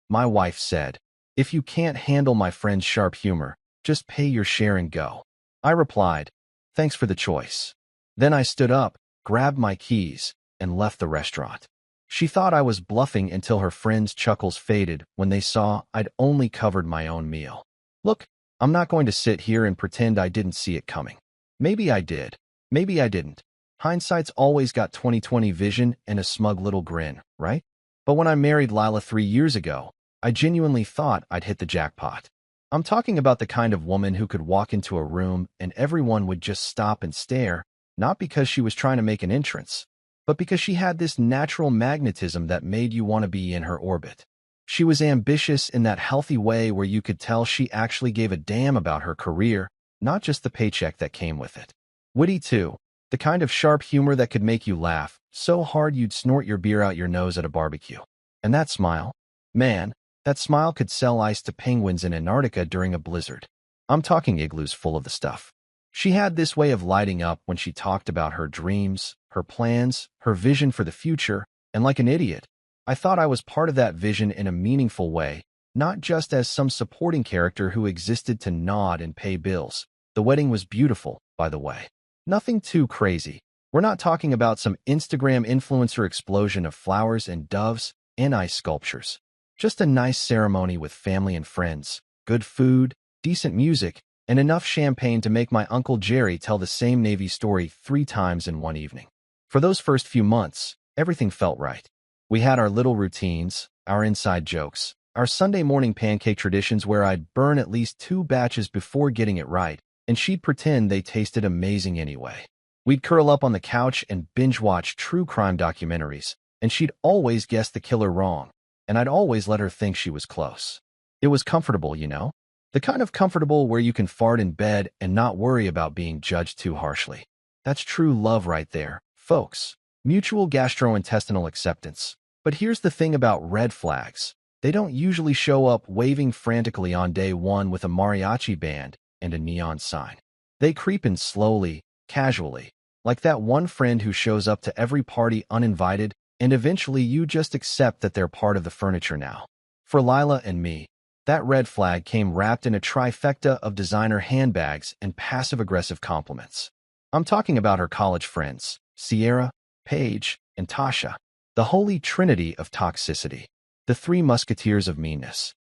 My wife said, "If you can't handle my friend's sharp humor, just pay your share and go." I replied, "Thanks for the choice." Then I stood up, grabbed my keys, and left the restaurant. She thought I was bluffing until her friends' chuckles faded when they saw I'd only covered my own meal. Look, I'm not going to sit here and pretend I didn't see it coming. Maybe I did. Maybe I didn't. Hindsight's always got 20/20 vision and a smug little grin, right? But when I married Lila 3 years ago, I genuinely thought I'd hit the jackpot. I'm talking about the kind of woman who could walk into a room and everyone would just stop and stare, not because she was trying to make an entrance, but because she had this natural magnetism that made you want to be in her orbit. She was ambitious in that healthy way where you could tell she actually gave a damn about her career, not just the paycheck that came with it. Witty too, the kind of sharp humor that could make you laugh so hard you'd snort your beer out your nose at a barbecue. And that smile, man, that smile could sell ice to penguins in Antarctica during a blizzard. I'm talking igloos full of the stuff. She had this way of lighting up when she talked about her dreams, her plans, her vision for the future, and like an idiot, I thought I was part of that vision in a meaningful way, not just as some supporting character who existed to nod and pay bills. The wedding was beautiful, by the way. Nothing too crazy. We're not talking about some Instagram influencer explosion of flowers and doves and ice sculptures. Just a nice ceremony with family and friends, good food, decent music, and enough champagne to make my Uncle Jerry tell the same Navy story 3 times in one evening. For those first few months, everything felt right. We had our little routines, our inside jokes, our Sunday morning pancake traditions where I'd burn at least 2 batches before getting it right, and she'd pretend they tasted amazing anyway. We'd curl up on the couch and binge-watch true crime documentaries, and she'd always guess the killer wrong, and I'd always let her think she was close. It was comfortable, you know? The kind of comfortable where you can fart in bed and not worry about being judged too harshly. That's true love right there, folks. Mutual gastrointestinal acceptance. But here's the thing about red flags. They don't usually show up waving frantically on day one with a mariachi band and a neon sign. They creep in slowly, casually, like that one friend who shows up to every party uninvited, and eventually you just accept that they're part of the furniture now. For Lila and me, that red flag came wrapped in a trifecta of designer handbags and passive-aggressive compliments. I'm talking about her college friends, Sierra, Paige, and Tasha, the holy trinity of toxicity, the 3 musketeers of meanness.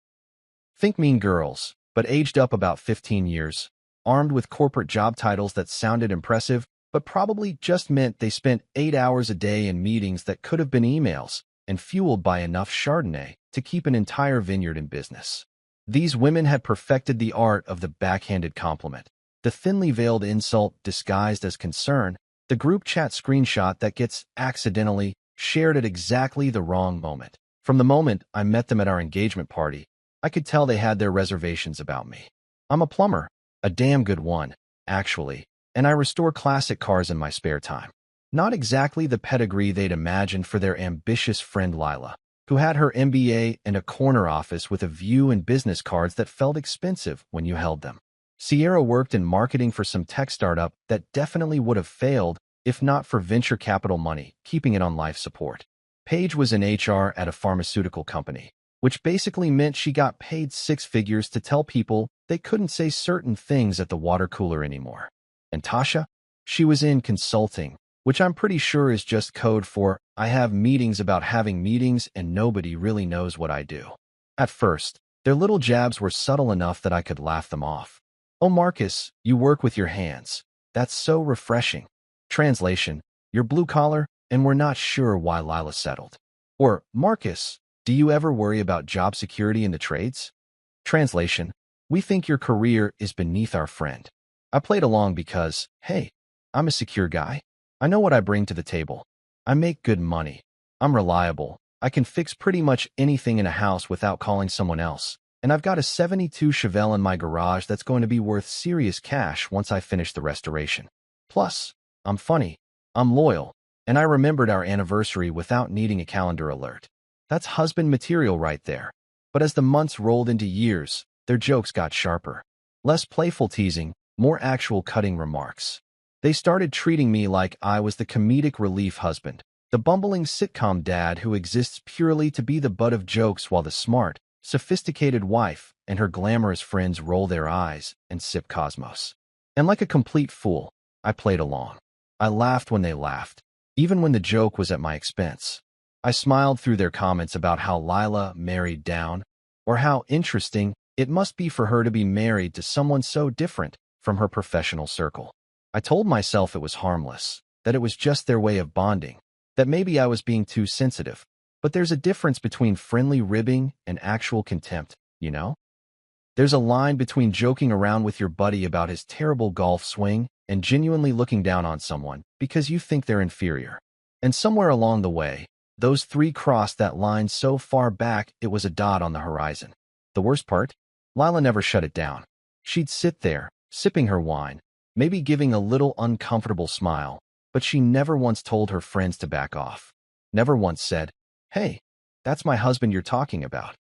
Think Mean Girls, but aged up about 15 years, armed with corporate job titles that sounded impressive, but probably just meant they spent 8 hours a day in meetings that could have been emails, and fueled by enough Chardonnay to keep an entire vineyard in business. These women had perfected the art of the backhanded compliment, the thinly veiled insult disguised as concern, the group chat screenshot that gets accidentally shared at exactly the wrong moment. From the moment I met them at our engagement party, I could tell they had their reservations about me. I'm a plumber, a damn good one, actually, and I restore classic cars in my spare time. Not exactly the pedigree they'd imagined for their ambitious friend Lila, who had her MBA and a corner office with a view and business cards that felt expensive when you held them. Sierra worked in marketing for some tech startup that definitely would have failed if not for venture capital money, keeping it on life support. Paige was in HR at a pharmaceutical company, which basically meant she got paid 6 figures to tell people they couldn't say certain things at the water cooler anymore. And Tasha? She was in consulting, which I'm pretty sure is just code for I have meetings about having meetings and nobody really knows what I do. At first, their little jabs were subtle enough that I could laugh them off. Oh, Marcus, you work with your hands. That's so refreshing. Translation, you're blue collar, and we're not sure why Lila settled. Or, Marcus, do you ever worry about job security in the trades? Translation, we think your career is beneath our friend. I played along because, hey, I'm a secure guy. I know what I bring to the table. I make good money. I'm reliable. I can fix pretty much anything in a house without calling someone else. And I've got a 72 Chevelle in my garage that's going to be worth serious cash once I finish the restoration. Plus, I'm funny. I'm loyal. And I remembered our anniversary without needing a calendar alert. That's husband material right there. But as the months rolled into years, their jokes got sharper. Less playful teasing, more actual cutting remarks. They started treating me like I was the comedic relief husband, the bumbling sitcom dad who exists purely to be the butt of jokes while the smart, sophisticated wife, and her glamorous friends roll their eyes and sip Cosmos. And like a complete fool, I played along. I laughed when they laughed, even when the joke was at my expense. I smiled through their comments about how Lila married down, or how interesting it must be for her to be married to someone so different from her professional circle. I told myself it was harmless, that it was just their way of bonding, that maybe I was being too sensitive. But there's a difference between friendly ribbing and actual contempt, you know? There's a line between joking around with your buddy about his terrible golf swing and genuinely looking down on someone because you think they're inferior. And somewhere along the way, those three crossed that line so far back it was a dot on the horizon. The worst part? Lila never shut it down. She'd sit there, sipping her wine, maybe giving a little uncomfortable smile, but she never once told her friends to back off. Never once said, "Hey, that's my husband you're talking about."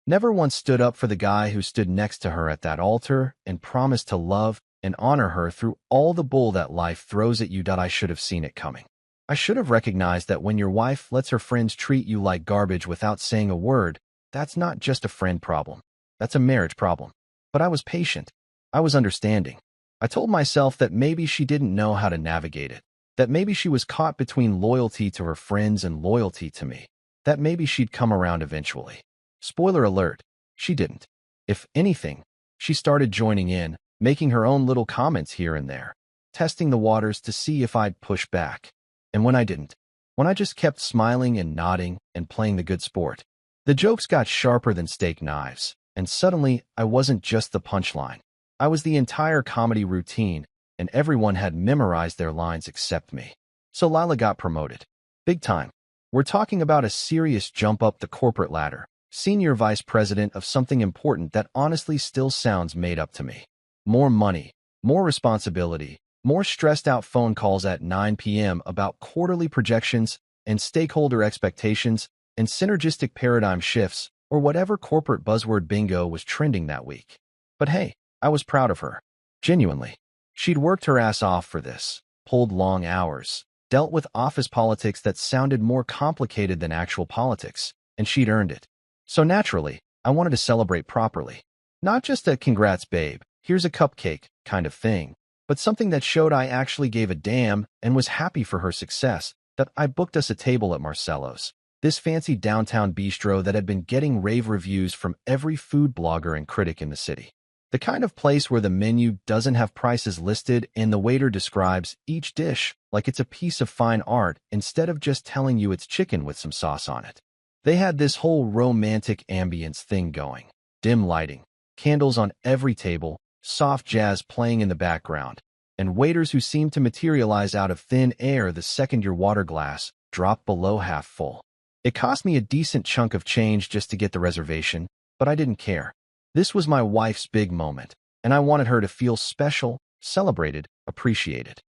Never once stood up for the guy who stood next to her at that altar and promised to love and honor her through all the bull that life throws at you. I should have seen it coming. I should have recognized that when your wife lets her friends treat you like garbage without saying a word, that's not just a friend problem. That's a marriage problem. But I was patient. I was understanding. I told myself that maybe she didn't know how to navigate it, that maybe she was caught between loyalty to her friends and loyalty to me, that maybe she'd come around eventually. Spoiler alert, she didn't. If anything, she started joining in, making her own little comments here and there, testing the waters to see if I'd push back. And when I didn't, when I just kept smiling and nodding and playing the good sport, the jokes got sharper than steak knives, and suddenly I wasn't just the punchline. I was the entire comedy routine, and everyone had memorized their lines except me. So Lila got promoted. Big time. We're talking about a serious jump up the corporate ladder. Senior vice president of something important that honestly still sounds made up to me. More money, more responsibility, more stressed out phone calls at 9 p.m. about quarterly projections and stakeholder expectations and synergistic paradigm shifts or whatever corporate buzzword bingo was trending that week. But hey, I was proud of her. Genuinely. She'd worked her ass off for this, pulled long hours, dealt with office politics that sounded more complicated than actual politics, and she'd earned it. So naturally, I wanted to celebrate properly. Not just a "congrats babe, here's a cupcake" kind of thing, but something that showed I actually gave a damn and was happy for her success, that I booked us a table at Marcello's, this fancy downtown bistro that had been getting rave reviews from every food blogger and critic in the city. The kind of place where the menu doesn't have prices listed and the waiter describes each dish like it's a piece of fine art instead of just telling you it's chicken with some sauce on it. They had this whole romantic ambience thing going. Dim lighting, candles on every table, soft jazz playing in the background, and waiters who seemed to materialize out of thin air the second your water glass dropped below half full. It cost me a decent chunk of change just to get the reservation, but I didn't care. This was my wife's big moment, and I wanted her to feel special, celebrated, appreciated.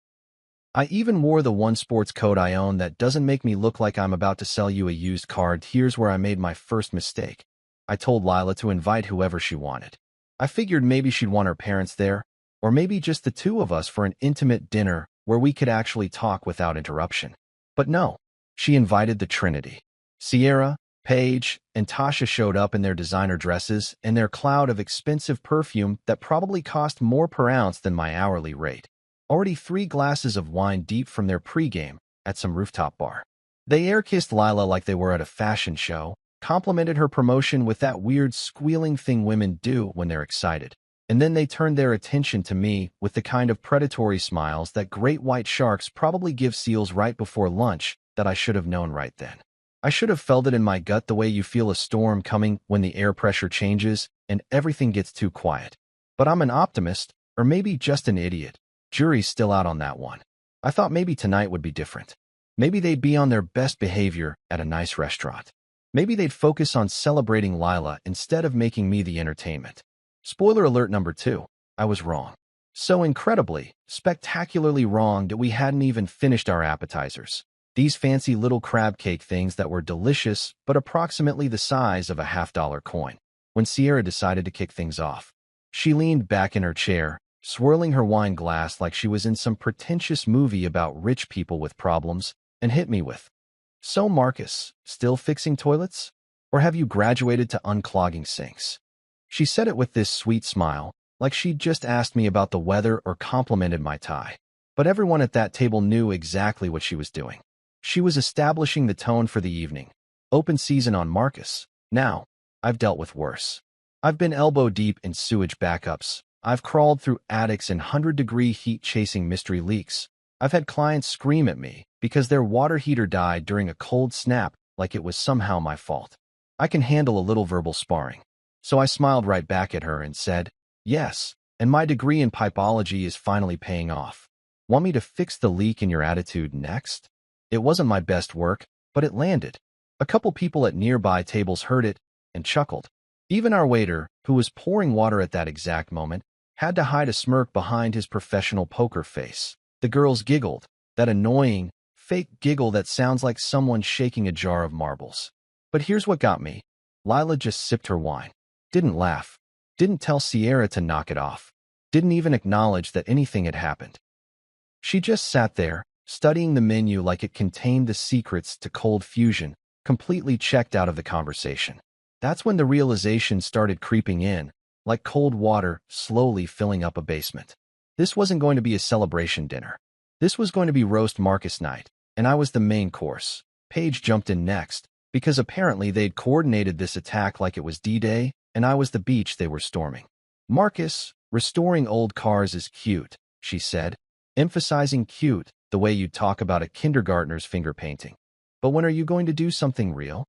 I even wore the one sports coat I own that doesn't make me look like I'm about to sell you a used car. Here's where I made my first mistake. I told Lila to invite whoever she wanted. I figured maybe she'd want her parents there, or maybe just the two of us for an intimate dinner where we could actually talk without interruption. But no, she invited the Trinity. Sierra, Paige, and Tasha showed up in their designer dresses and their cloud of expensive perfume that probably cost more per ounce than my hourly rate. Already 3 glasses of wine deep from their pregame at some rooftop bar. They air-kissed Lila like they were at a fashion show, complimented her promotion with that weird squealing thing women do when they're excited, and then they turned their attention to me with the kind of predatory smiles that great white sharks probably give seals right before lunch that I should have known right then. I should have felt it in my gut the way you feel a storm coming when the air pressure changes and everything gets too quiet. But I'm an optimist, or maybe just an idiot. Jury's still out on that one. I thought maybe tonight would be different. Maybe they'd be on their best behavior at a nice restaurant. Maybe they'd focus on celebrating Lila instead of making me the entertainment. Spoiler alert number 2, I was wrong. So incredibly, spectacularly wrong that we hadn't even finished our appetizers. These fancy little crab cake things that were delicious but approximately the size of a $50 coin. When Sierra decided to kick things off, she leaned back in her chair, swirling her wine glass like she was in some pretentious movie about rich people with problems, and hit me with, "So Marcus, still fixing toilets? Or have you graduated to unclogging sinks? She said it with this sweet smile, like she'd just asked me about the weather or complimented my tie. But everyone at that table knew exactly what she was doing. She was establishing the tone for the evening. Open season on Marcus. Now, I've dealt with worse. I've been elbow deep in sewage backups. I've crawled through attics in 100-degree heat chasing mystery leaks. I've had clients scream at me because their water heater died during a cold snap like it was somehow my fault. I can handle a little verbal sparring. So I smiled right back at her and said, yes, and my degree in pipology is finally paying off. Want me to fix the leak in your attitude next? It wasn't my best work, but it landed. A couple people at nearby tables heard it and chuckled. Even our waiter, who was pouring water at that exact moment, had to hide a smirk behind his professional poker face. The girls giggled, that annoying, fake giggle that sounds like someone shaking a jar of marbles. But here's what got me. Lila just sipped her wine. Didn't laugh. Didn't tell Sierra to knock it off. Didn't even acknowledge that anything had happened. She just sat there, studying the menu like it contained the secrets to cold fusion, completely checked out of the conversation. That's when the realization started creeping in, like cold water slowly filling up a basement. This wasn't going to be a celebration dinner. This was going to be roast Marcus night, and I was the main course. Paige jumped in next, because apparently they'd coordinated this attack like it was D-Day, and I was the beach they were storming. Marcus, restoring old cars is cute, she said, emphasizing cute, the way you'd talk about a kindergartner's finger painting. But when are you going to do something real?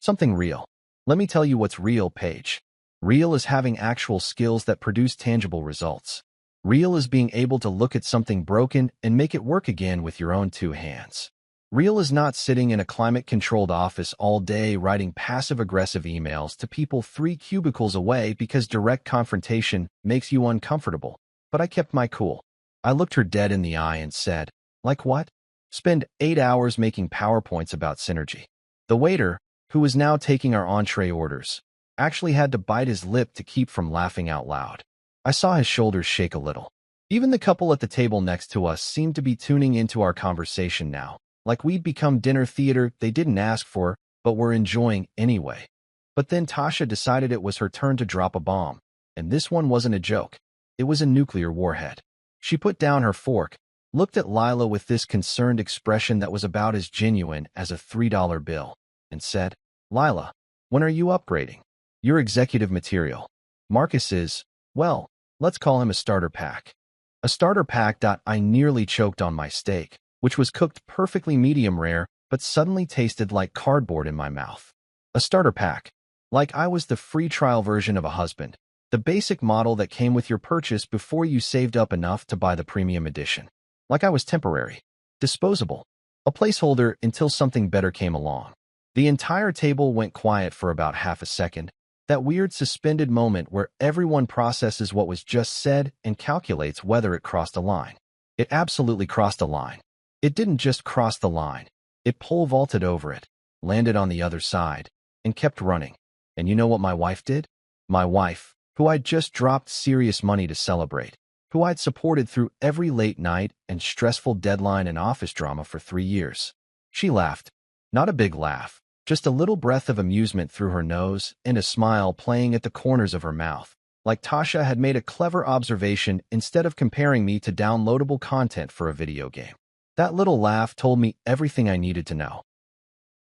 Something real. Let me tell you what's real, Paige. Real is having actual skills that produce tangible results. Real is being able to look at something broken and make it work again with your own two hands. Real is not sitting in a climate-controlled office all day writing passive-aggressive emails to people 3 cubicles away because direct confrontation makes you uncomfortable. But I kept my cool. I looked her dead in the eye and said, like what? Spend 8 hours making PowerPoints about synergy. The waiter, who was now taking our entree orders, actually had to bite his lip to keep from laughing out loud. I saw his shoulders shake a little. Even the couple at the table next to us seemed to be tuning into our conversation now, like we'd become dinner theater they didn't ask for, but were enjoying anyway. But then Tasha decided it was her turn to drop a bomb, and this one wasn't a joke. It was a nuclear warhead. She put down her fork, looked at Lila with this concerned expression that was about as genuine as a $3 bill, and said, Lila, when are you upgrading? Your executive material. Marcus is, well, let's call him a starter pack. A starter pack. I nearly choked on my steak, which was cooked perfectly medium rare, but suddenly tasted like cardboard in my mouth. A starter pack. Like I was the free trial version of a husband, the basic model that came with your purchase before you saved up enough to buy the premium edition. Like I was temporary, disposable, a placeholder until something better came along. The entire table went quiet for about half a second, that weird suspended moment where everyone processes what was just said and calculates whether it crossed a line. It absolutely crossed a line. It didn't just cross the line. It pole vaulted over it, landed on the other side, and kept running. And you know what my wife did? My wife, who I'd just dropped serious money to celebrate, who I'd supported through every late night and stressful deadline and office drama for 3 years. She laughed. Not a big laugh, just a little breath of amusement through her nose and a smile playing at the corners of her mouth, like Tasha had made a clever observation instead of comparing me to downloadable content for a video game. That little laugh told me everything I needed to know.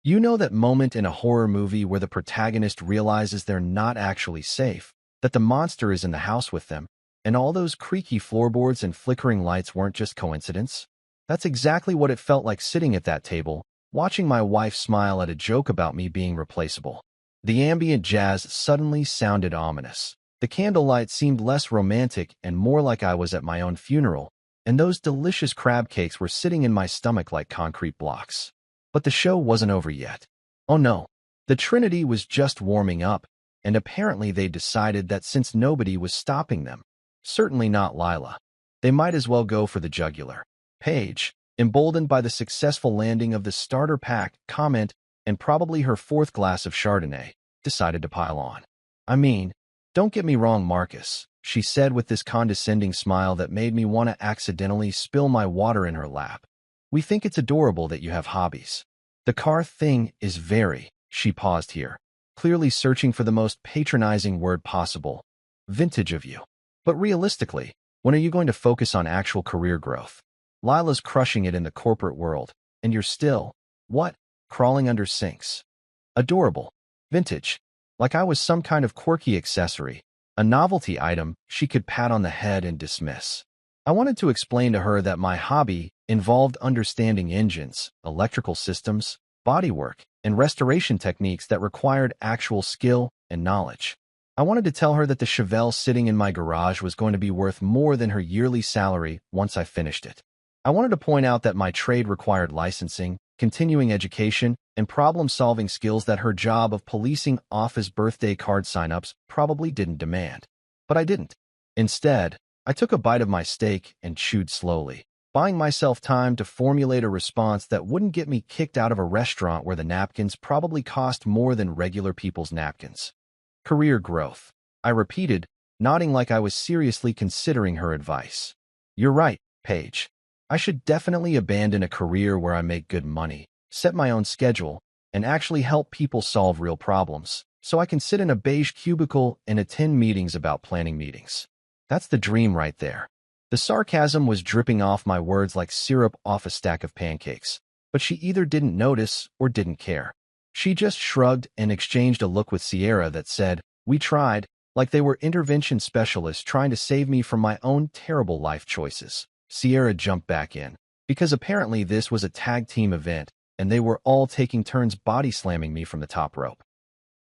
You know that moment in a horror movie where the protagonist realizes they're not actually safe, that the monster is in the house with them, and all those creaky floorboards and flickering lights weren't just coincidence? That's exactly what it felt like sitting at that table, watching my wife smile at a joke about me being replaceable. The ambient jazz suddenly sounded ominous. The candlelight seemed less romantic and more like I was at my own funeral, and those delicious crab cakes were sitting in my stomach like concrete blocks. But the show wasn't over yet. Oh no, the Trinity was just warming up, and apparently they decided that since nobody was stopping them, certainly not Lila, they might as well go for the jugular. Paige, emboldened by the successful landing of the starter pack comment and probably her 4th glass of Chardonnay, decided to pile on. I mean, don't get me wrong, Marcus, she said with this condescending smile that made me want to accidentally spill my water in her lap. We think it's adorable that you have hobbies. The car thing is very, she paused here. clearly searching for the most patronizing word possible. Vintage of you. But realistically, when are you going to focus on actual career growth? Lila's crushing it in the corporate world, and you're still, what, crawling under sinks. Adorable. Vintage. Like I was some kind of quirky accessory, a novelty item she could pat on the head and dismiss. I wanted to explain to her that my hobby involved understanding engines, electrical systems, bodywork, and restoration techniques that required actual skill and knowledge. I wanted to tell her that the Chevelle sitting in my garage was going to be worth more than her yearly salary once I finished it. I wanted to point out that my trade required licensing, continuing education, and problem-solving skills that her job of policing office birthday card sign-ups probably didn't demand. But I didn't. Instead, I took a bite of my steak and chewed slowly, buying myself time to formulate a response that wouldn't get me kicked out of a restaurant where the napkins probably cost more than regular people's napkins. Career growth. I repeated, nodding like I was seriously considering her advice. You're right, Paige. I should definitely abandon a career where I make good money, set my own schedule, and actually help people solve real problems, so I can sit in a beige cubicle and attend meetings about planning meetings. That's the dream right there. The sarcasm was dripping off my words like syrup off a stack of pancakes, but she either didn't notice or didn't care. She just shrugged and exchanged a look with Sierra that said, "We tried," like they were intervention specialists trying to save me from my own terrible life choices. Sierra jumped back in, because apparently this was a tag team event, and they were all taking turns body slamming me from the top rope.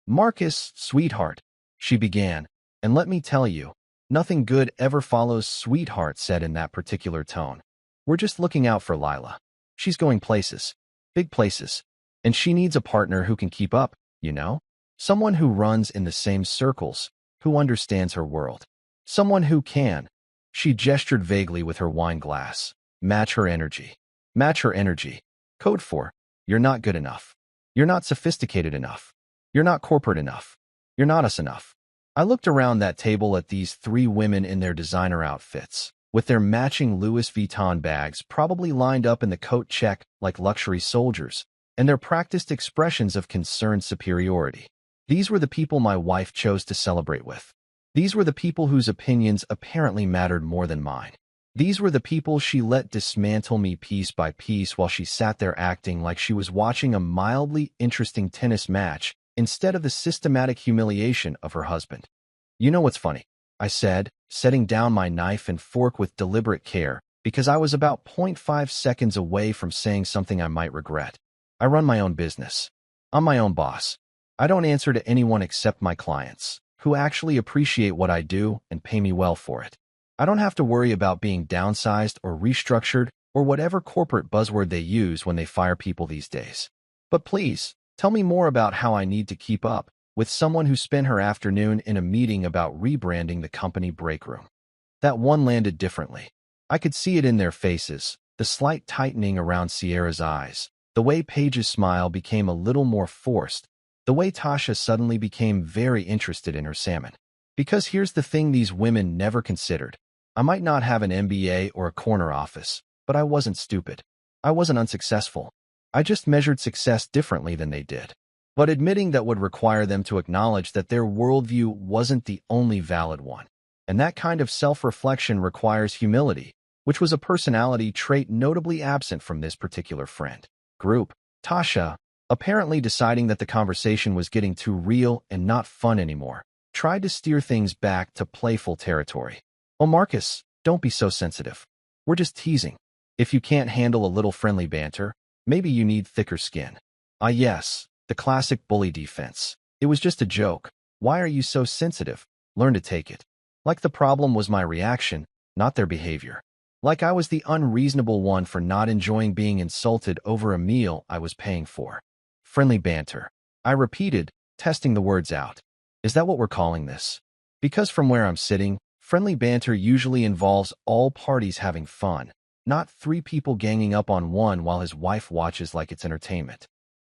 "Marcus, sweetheart," she began, "and let me tell you, nothing good ever follows," sweetheart said in that particular tone. "We're just looking out for Lila. She's going places, big places, and she needs a partner who can keep up, you know? Someone who runs in the same circles, who understands her world. Someone who can," she gestured vaguely with her wine glass, "match her energy. Match her energy. Code for, you're not good enough. You're not sophisticated enough. You're not corporate enough. You're not us enough." I looked around that table at these three women in their designer outfits, with their matching Louis Vuitton bags probably lined up in the coat check like luxury soldiers, and their practiced expressions of concerned superiority. These were the people my wife chose to celebrate with. These were the people whose opinions apparently mattered more than mine. These were the people she let dismantle me piece by piece while she sat there acting like she was watching a mildly interesting tennis match instead of the systematic humiliation of her husband. "You know what's funny?" I said, setting down my knife and fork with deliberate care, because I was about 0.5 seconds away from saying something I might regret. "I run my own business. I'm my own boss. I don't answer to anyone except my clients, who actually appreciate what I do and pay me well for it. I don't have to worry about being downsized or restructured or whatever corporate buzzword they use when they fire people these days. But please, tell me more about how I need to keep up with someone who spent her afternoon in a meeting about rebranding the company break room." That one landed differently. I could see it in their faces, the slight tightening around Sierra's eyes, the way Paige's smile became a little more forced, the way Tasha suddenly became very interested in her salmon. Because here's the thing these women never considered. I might not have an MBA or a corner office, but I wasn't stupid. I wasn't unsuccessful. I just measured success differently than they did. But admitting that would require them to acknowledge that their worldview wasn't the only valid one. And that kind of self-reflection requires humility, which was a personality trait notably absent from this particular friend group. Tasha, apparently deciding that the conversation was getting too real and not fun anymore, tried to steer things back to playful territory. "Oh, Marcus, don't be so sensitive. We're just teasing. If you can't handle a little friendly banter, maybe you need thicker skin." "Ah, yes, the classic bully defense. It was just a joke. Why are you so sensitive? Learn to take it." Like the problem was my reaction, not their behavior. Like I was the unreasonable one for not enjoying being insulted over a meal I was paying for. "Friendly banter," I repeated, testing the words out. "Is that what we're calling this?" Because from where I'm sitting, friendly banter usually involves all parties having fun, not three people ganging up on one while his wife watches like it's entertainment.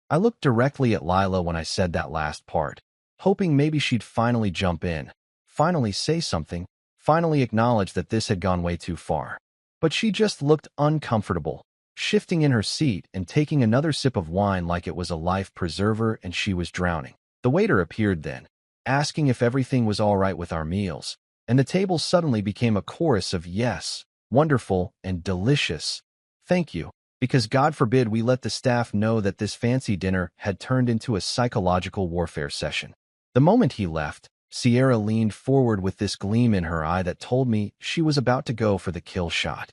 I looked directly at Lila when I said that last part, hoping maybe she'd finally jump in, finally say something, finally acknowledge that this had gone way too far. But she just looked uncomfortable, shifting in her seat and taking another sip of wine like it was a life preserver and she was drowning. The waiter appeared then, asking if everything was all right with our meals, and the table suddenly became a chorus of yes, wonderful, and delicious. Thank you, because God forbid we let the staff know that this fancy dinner had turned into a psychological warfare session. The moment he left, Sierra leaned forward with this gleam in her eye that told me she was about to go for the kill shot.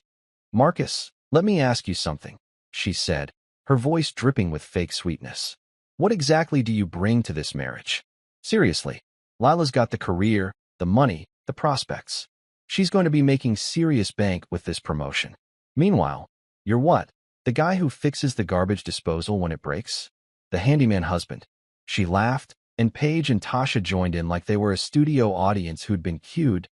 Marcus, let me ask you something, she said, her voice dripping with fake sweetness. What exactly do you bring to this marriage? Seriously, Lila's got the career, the money, the prospects. She's going to be making serious bank with this promotion. Meanwhile, you're what? The guy who fixes the garbage disposal when it breaks? The handyman husband. She laughed, and Paige and Tasha joined in like they were a studio audience who'd been cued.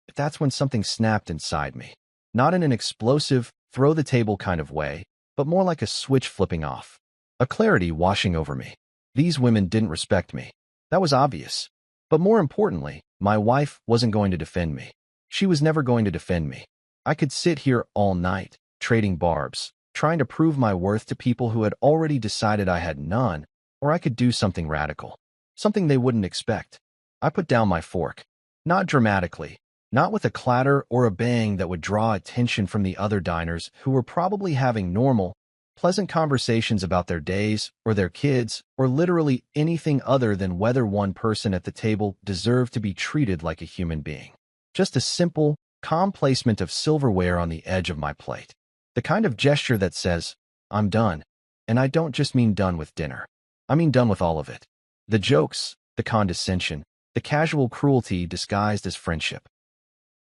But that's when something snapped inside me. Not in an explosive, throw-the-table kind of way, but more like a switch flipping off. A clarity washing over me. These women didn't respect me. That was obvious. But more importantly, my wife wasn't going to defend me. She was never going to defend me. I could sit here all night, trading barbs, trying to prove my worth to people who had already decided I had none, or I could do something radical. Something they wouldn't expect. I put down my fork. Not dramatically. Not with a clatter or a bang that would draw attention from the other diners who were probably having normal, pleasant conversations about their days or their kids or literally anything other than whether one person at the table deserved to be treated like a human being. Just a simple, calm placement of silverware on the edge of my plate. The kind of gesture that says, I'm done. And I don't just mean done with dinner. I mean done with all of it. The jokes, the condescension, the casual cruelty disguised as friendship.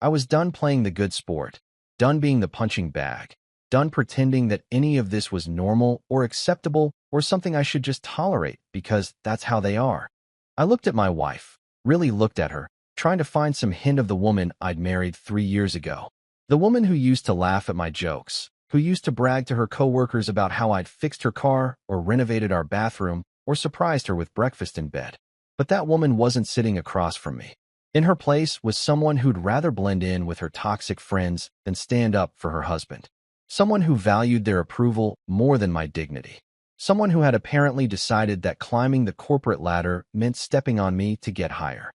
I was done playing the good sport, done being the punching bag, done pretending that any of this was normal or acceptable or something I should just tolerate because that's how they are. I looked at my wife, really looked at her, trying to find some hint of the woman I'd married 3 years ago. The woman who used to laugh at my jokes, who used to brag to her coworkers about how I'd fixed her car or renovated our bathroom or surprised her with breakfast in bed. But that woman wasn't sitting across from me. In her place was someone who'd rather blend in with her toxic friends than stand up for her husband. Someone who valued their approval more than my dignity. Someone who had apparently decided that climbing the corporate ladder meant stepping on me to get higher.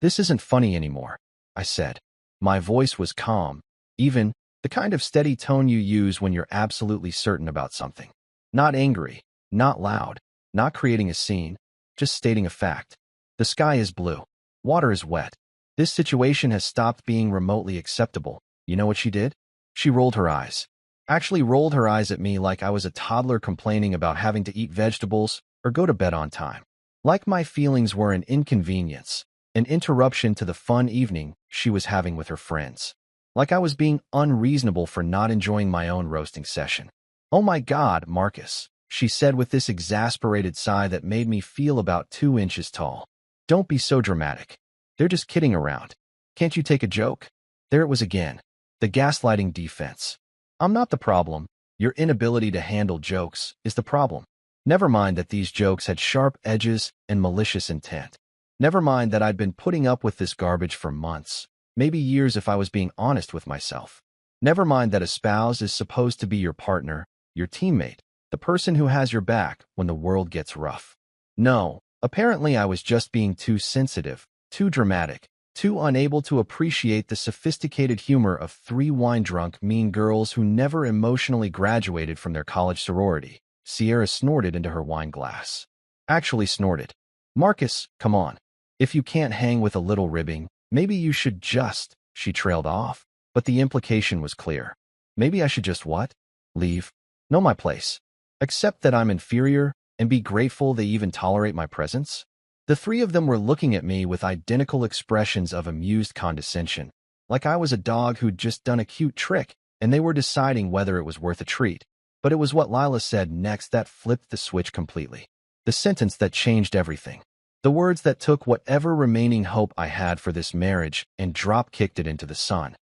This isn't funny anymore, I said. My voice was calm, even the kind of steady tone you use when you're absolutely certain about something. Not angry, not loud, not creating a scene, just stating a fact. The sky is blue. Water is wet. This situation has stopped being remotely acceptable. You know what she did? She rolled her eyes. Actually rolled her eyes at me like I was a toddler complaining about having to eat vegetables or go to bed on time. Like my feelings were an inconvenience, an interruption to the fun evening she was having with her friends. Like I was being unreasonable for not enjoying my own roasting session. Oh my God, Marcus, she said with this exasperated sigh that made me feel about 2 inches tall. Don't be so dramatic. They're just kidding around. Can't you take a joke? There it was again. The gaslighting defense. I'm not the problem. Your inability to handle jokes is the problem. Never mind that these jokes had sharp edges and malicious intent. Never mind that I'd been putting up with this garbage for months, maybe years if I was being honest with myself. Never mind that a spouse is supposed to be your partner, your teammate, the person who has your back when the world gets rough. No. Apparently, I was just being too sensitive, too dramatic, too unable to appreciate the sophisticated humor of 3 wine-drunk mean girls who never emotionally graduated from their college sorority. Sierra snorted into her wine glass. Actually snorted. Marcus, come on. If you can't hang with a little ribbing, maybe you should just, she trailed off, but the implication was clear. Maybe I should just what? Leave? Know my place. Accept that I'm inferior, and be grateful they even tolerate my presence? The 3 of them were looking at me with identical expressions of amused condescension, like I was a dog who'd just done a cute trick, and they were deciding whether it was worth a treat. But it was what Lila said next that flipped the switch completely. The sentence that changed everything. The words that took whatever remaining hope I had for this marriage and drop-kicked it into the sun.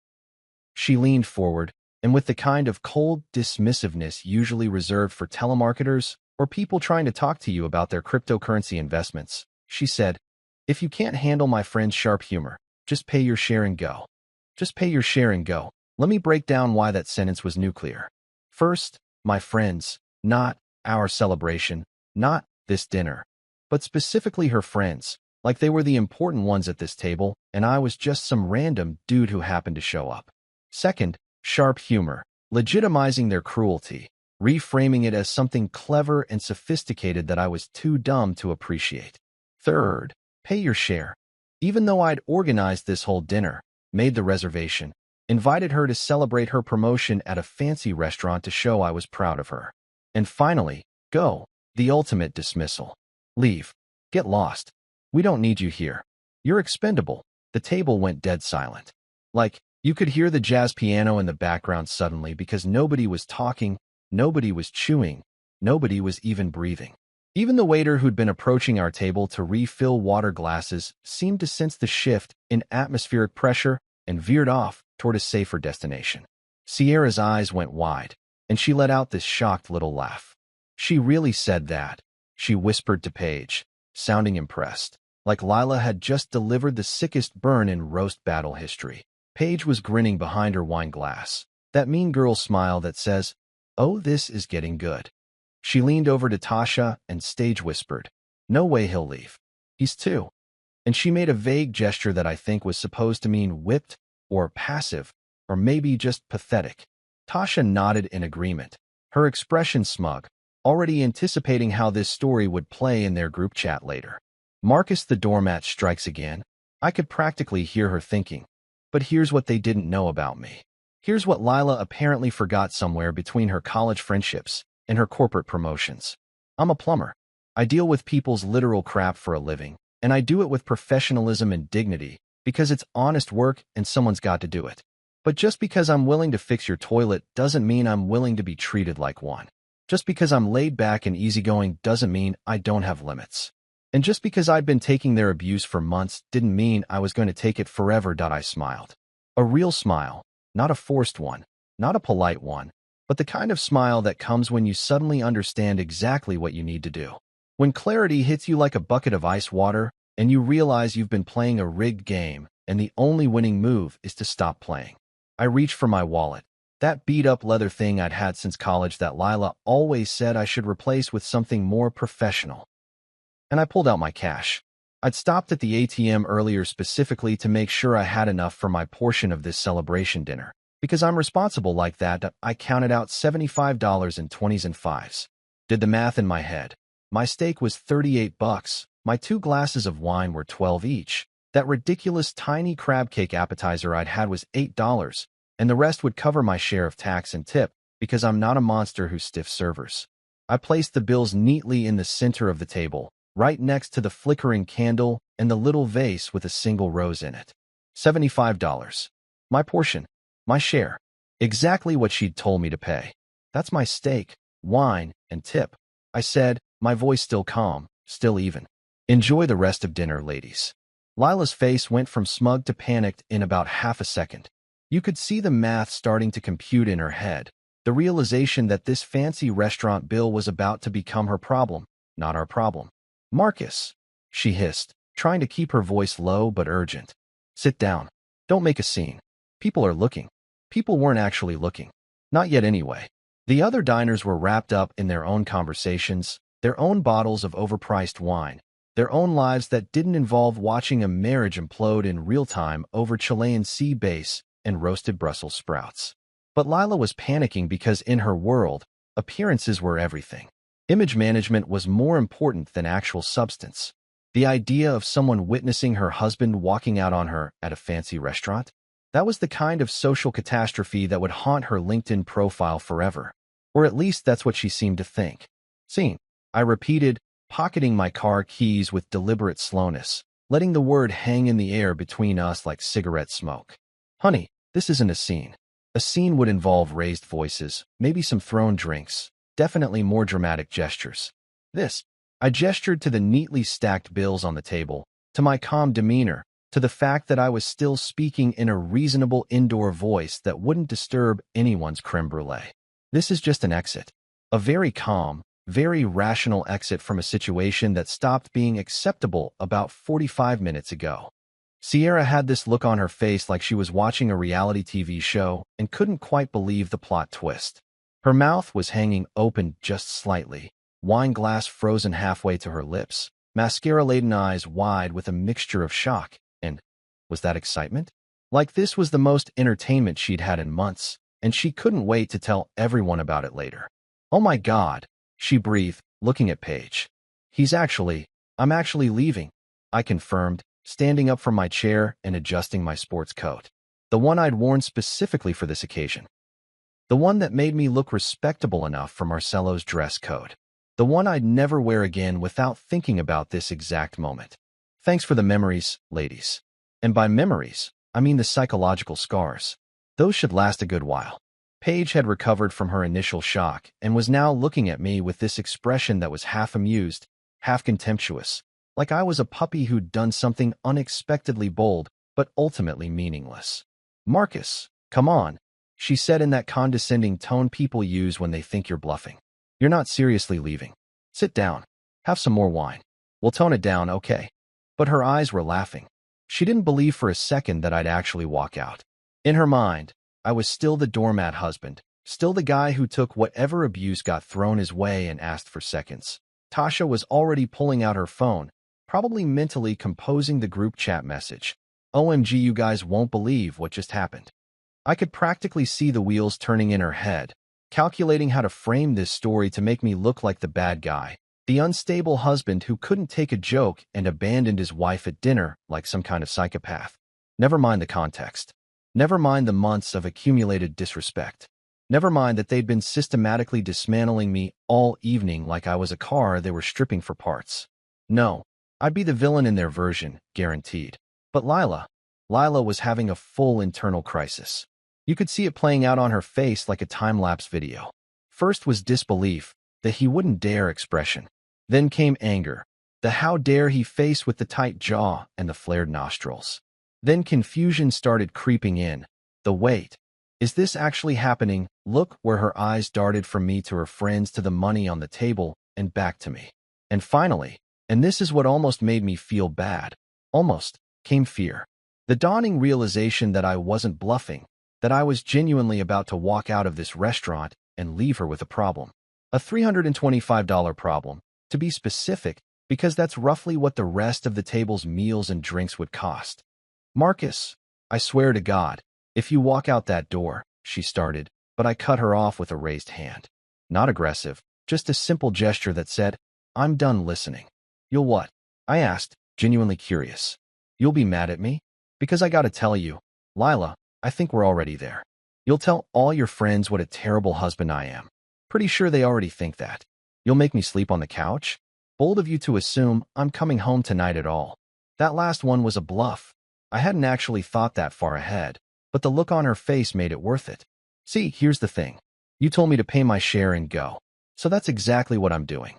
She leaned forward, and with the kind of cold dismissiveness usually reserved for telemarketers, or people trying to talk to you about their cryptocurrency investments, she said, if you can't handle my friend's sharp humor, just pay your share and go. Just pay your share and go. Let me break down why that sentence was nuclear. First, my friends, not our celebration, not this dinner, but but specifically her friends, like they were the important ones at this table, and I was just some random dude who happened to show up. Second, sharp humor, legitimizing their cruelty, reframing it as something clever and sophisticated that I was too dumb to appreciate. Third, pay your share. Even though I'd organized this whole dinner, made the reservation, invited her to celebrate her promotion at a fancy restaurant to show I was proud of her. And finally, go, the ultimate dismissal. Leave. Get lost. We don't need you here. You're expendable. The table went dead silent. Like, you could hear the jazz piano in the background suddenly because nobody was talking, nobody was chewing, nobody was even breathing. Even the waiter who'd been approaching our table to refill water glasses seemed to sense the shift in atmospheric pressure and veered off toward a safer destination. Sierra's eyes went wide, and she let out this shocked little laugh. She really said that, she whispered to Paige, sounding impressed, like Lila had just delivered the sickest burn in roast battle history. Paige was grinning behind her wine glass, that mean girl smile that says, "Oh, this is getting good." She leaned over to Tasha and stage whispered, "No way he'll leave. He's two." And she made a vague gesture that I think was supposed to mean whipped, or passive, or maybe just pathetic. Tasha nodded in agreement, her expression smug, already anticipating how this story would play in their group chat later. Marcus the doormat strikes again. I could practically hear her thinking, but here's what they didn't know about me. Here's what Lila apparently forgot somewhere between her college friendships and her corporate promotions. I'm a plumber. I deal with people's literal crap for a living, and I do it with professionalism and dignity because it's honest work and someone's got to do it. But just because I'm willing to fix your toilet doesn't mean I'm willing to be treated like one. Just because I'm laid back and easygoing doesn't mean I don't have limits. And just because I'd been taking their abuse for months didn't mean I was going to take it forever. I smiled. A real smile, not a forced one, not a polite one, but the kind of smile that comes when you suddenly understand exactly what you need to do. When clarity hits you like a bucket of ice water, and you realize you've been playing a rigged game, and the only winning move is to stop playing. I reached for my wallet, that beat-up leather thing I'd had since college that Lila always said I should replace with something more professional. And I pulled out my cash. I'd stopped at the ATM earlier specifically to make sure I had enough for my portion of this celebration dinner. Because I'm responsible like that, I counted out $75 in 20s and 5s. Did the math in my head. My steak was $38. My 2 glasses of wine were $12 each. That ridiculous tiny crab cake appetizer I'd had was $8, and the rest would cover my share of tax and tip because I'm not a monster who stiffs servers. I placed the bills neatly in the center of the table, right next to the flickering candle and the little vase with a single rose in it. $75. My portion. My share. Exactly what she'd told me to pay. That's my steak, wine, and tip. I said, my voice still calm, still even. Enjoy the rest of dinner, ladies. Lila's face went from smug to panicked in about half a second. You could see the math starting to compute in her head, the realization that this fancy restaurant bill was about to become her problem, not our problem. Marcus, she hissed, trying to keep her voice low but urgent. Sit down. Don't make a scene. People are looking. People weren't actually looking. Not yet anyway. The other diners were wrapped up in their own conversations, their own bottles of overpriced wine, their own lives that didn't involve watching a marriage implode in real time over Chilean sea bass and roasted Brussels sprouts. But Lila was panicking because in her world, appearances were everything. Image management was more important than actual substance. The idea of someone witnessing her husband walking out on her at a fancy restaurant? That was the kind of social catastrophe that would haunt her LinkedIn profile forever. Or at least that's what she seemed to think. Scene, I repeated, pocketing my car keys with deliberate slowness, letting the word hang in the air between us like cigarette smoke. Honey, this isn't a scene. A scene would involve raised voices, maybe some thrown drinks, definitely more dramatic gestures. I gestured to the neatly stacked bills on the table, to my calm demeanor, to the fact that I was still speaking in a reasonable indoor voice that wouldn't disturb anyone's creme brulee. This is just an exit. A very calm, very rational exit from a situation that stopped being acceptable about 45 minutes ago. Sierra had this look on her face like she was watching a reality TV show and couldn't quite believe the plot twist. Her mouth was hanging open just slightly, wine glass frozen halfway to her lips, mascara-laden eyes wide with a mixture of shock and, was that excitement? Like this was the most entertainment she'd had in months, and she couldn't wait to tell everyone about it later. Oh my God, she breathed, looking at Paige. I'm actually leaving, I confirmed, standing up from my chair and adjusting my sports coat. The one I'd worn specifically for this occasion. The one that made me look respectable enough for Marcelo's dress code. The one I'd never wear again without thinking about this exact moment. Thanks for the memories, ladies. And by memories, I mean the psychological scars. Those should last a good while. Paige had recovered from her initial shock and was now looking at me with this expression that was half amused, half contemptuous, like I was a puppy who'd done something unexpectedly bold but ultimately meaningless. Marcus, come on, she said in that condescending tone people use when they think you're bluffing. You're not seriously leaving. Sit down. Have some more wine. We'll tone it down, okay? But her eyes were laughing. She didn't believe for a second that I'd actually walk out. In her mind, I was still the doormat husband, still the guy who took whatever abuse got thrown his way and asked for seconds. Tasha was already pulling out her phone, probably mentally composing the group chat message. OMG, you guys won't believe what just happened. I could practically see the wheels turning in her head, calculating how to frame this story to make me look like the bad guy, the unstable husband who couldn't take a joke and abandoned his wife at dinner like some kind of psychopath. Never mind the context. Never mind the months of accumulated disrespect. Never mind that they'd been systematically dismantling me all evening like I was a car they were stripping for parts. No, I'd be the villain in their version, guaranteed. But Lila was having a full internal crisis. You could see it playing out on her face like a time-lapse video. First was disbelief, the he wouldn't dare expression. Then came anger, the how dare he face with the tight jaw and the flared nostrils. Then confusion started creeping in. The wait. Is this actually happening? Look where her eyes darted from me to her friends to the money on the table and back to me. And finally, and this is what almost made me feel bad, almost, came fear. The dawning realization that I wasn't bluffing, that I was genuinely about to walk out of this restaurant and leave her with a problem. A $325 problem, to be specific, because that's roughly what the rest of the table's meals and drinks would cost. Marcus, I swear to God, if you walk out that door, she started, but I cut her off with a raised hand. Not aggressive, just a simple gesture that said, I'm done listening. You'll what? I asked, genuinely curious. You'll be mad at me? Because I gotta tell you, Lila, I think we're already there. You'll tell all your friends what a terrible husband I am. Pretty sure they already think that. You'll make me sleep on the couch? Bold of you to assume I'm coming home tonight at all. That last one was a bluff. I hadn't actually thought that far ahead, but the look on her face made it worth it. See, here's the thing. You told me to pay my share and go. So that's exactly what I'm doing.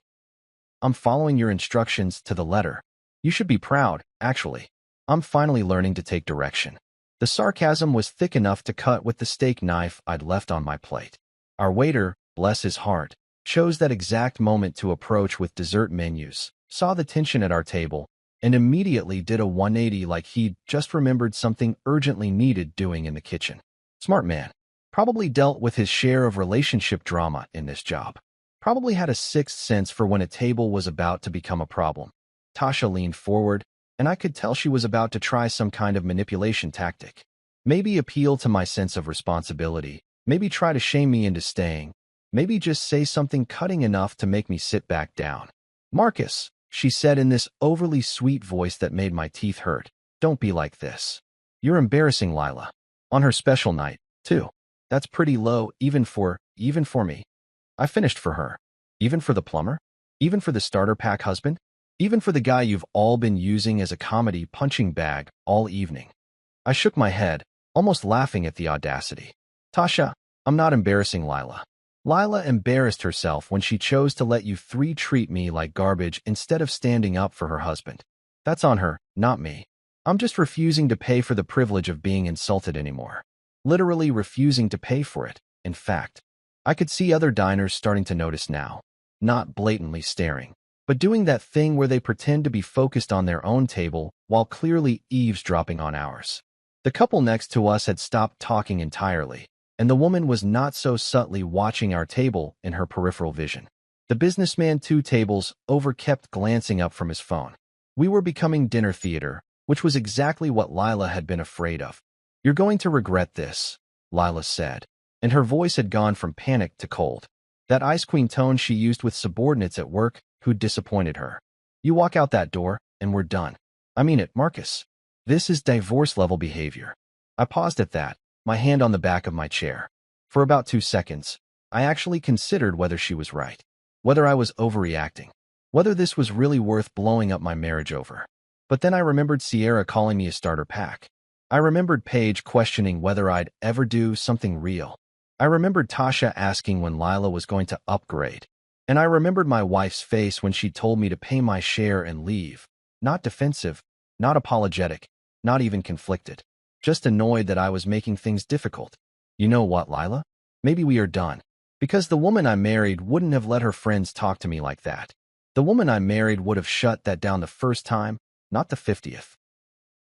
I'm following your instructions to the letter. You should be proud, actually. I'm finally learning to take direction. The sarcasm was thick enough to cut with the steak knife I'd left on my plate. Our waiter, bless his heart, chose that exact moment to approach with dessert menus, saw the tension at our table, and immediately did a 180 like he'd just remembered something urgently needed doing in the kitchen. Smart man. Probably dealt with his share of relationship drama in this job. Probably had a sixth sense for when a table was about to become a problem. Tasha leaned forward, and I could tell she was about to try some kind of manipulation tactic. Maybe appeal to my sense of responsibility, maybe try to shame me into staying, maybe just say something cutting enough to make me sit back down. Marcus, she said in this overly sweet voice that made my teeth hurt, don't be like this. You're embarrassing Lila. On her special night, too. That's pretty low, even for me. I finished for her. Even for the plumber? Even for the starter pack husband? Even for the guy you've all been using as a comedy punching bag all evening. I shook my head, almost laughing at the audacity. Tasha, I'm not embarrassing Lila. Lila embarrassed herself when she chose to let you three treat me like garbage instead of standing up for her husband. That's on her, not me. I'm just refusing to pay for the privilege of being insulted anymore. Literally refusing to pay for it, in fact. I could see other diners starting to notice now. Not blatantly staring, but doing that thing where they pretend to be focused on their own table while clearly eavesdropping on ours. The couple next to us had stopped talking entirely, and the woman was not so subtly watching our table in her peripheral vision. The businessman 2 tables over kept glancing up from his phone. We were becoming dinner theater, which was exactly what Lila had been afraid of. "You're going to regret this," Lila said, and her voice had gone from panic to cold. That ice queen tone she used with subordinates at work who'd disappointed her. "You walk out that door, and we're done. I mean it, Marcus. This is divorce-level behavior." I paused at that, my hand on the back of my chair. For about 2 seconds, I actually considered whether she was right, whether I was overreacting, whether this was really worth blowing up my marriage over. But then I remembered Sierra calling me a starter pack. I remembered Paige questioning whether I'd ever do something real. I remembered Tasha asking when Lila was going to upgrade. And I remembered my wife's face when she told me to pay my share and leave. Not defensive, not apologetic, not even conflicted. Just annoyed that I was making things difficult. "You know what, Lila? Maybe we are done. Because the woman I married wouldn't have let her friends talk to me like that. The woman I married would have shut that down the first time, not the 50th.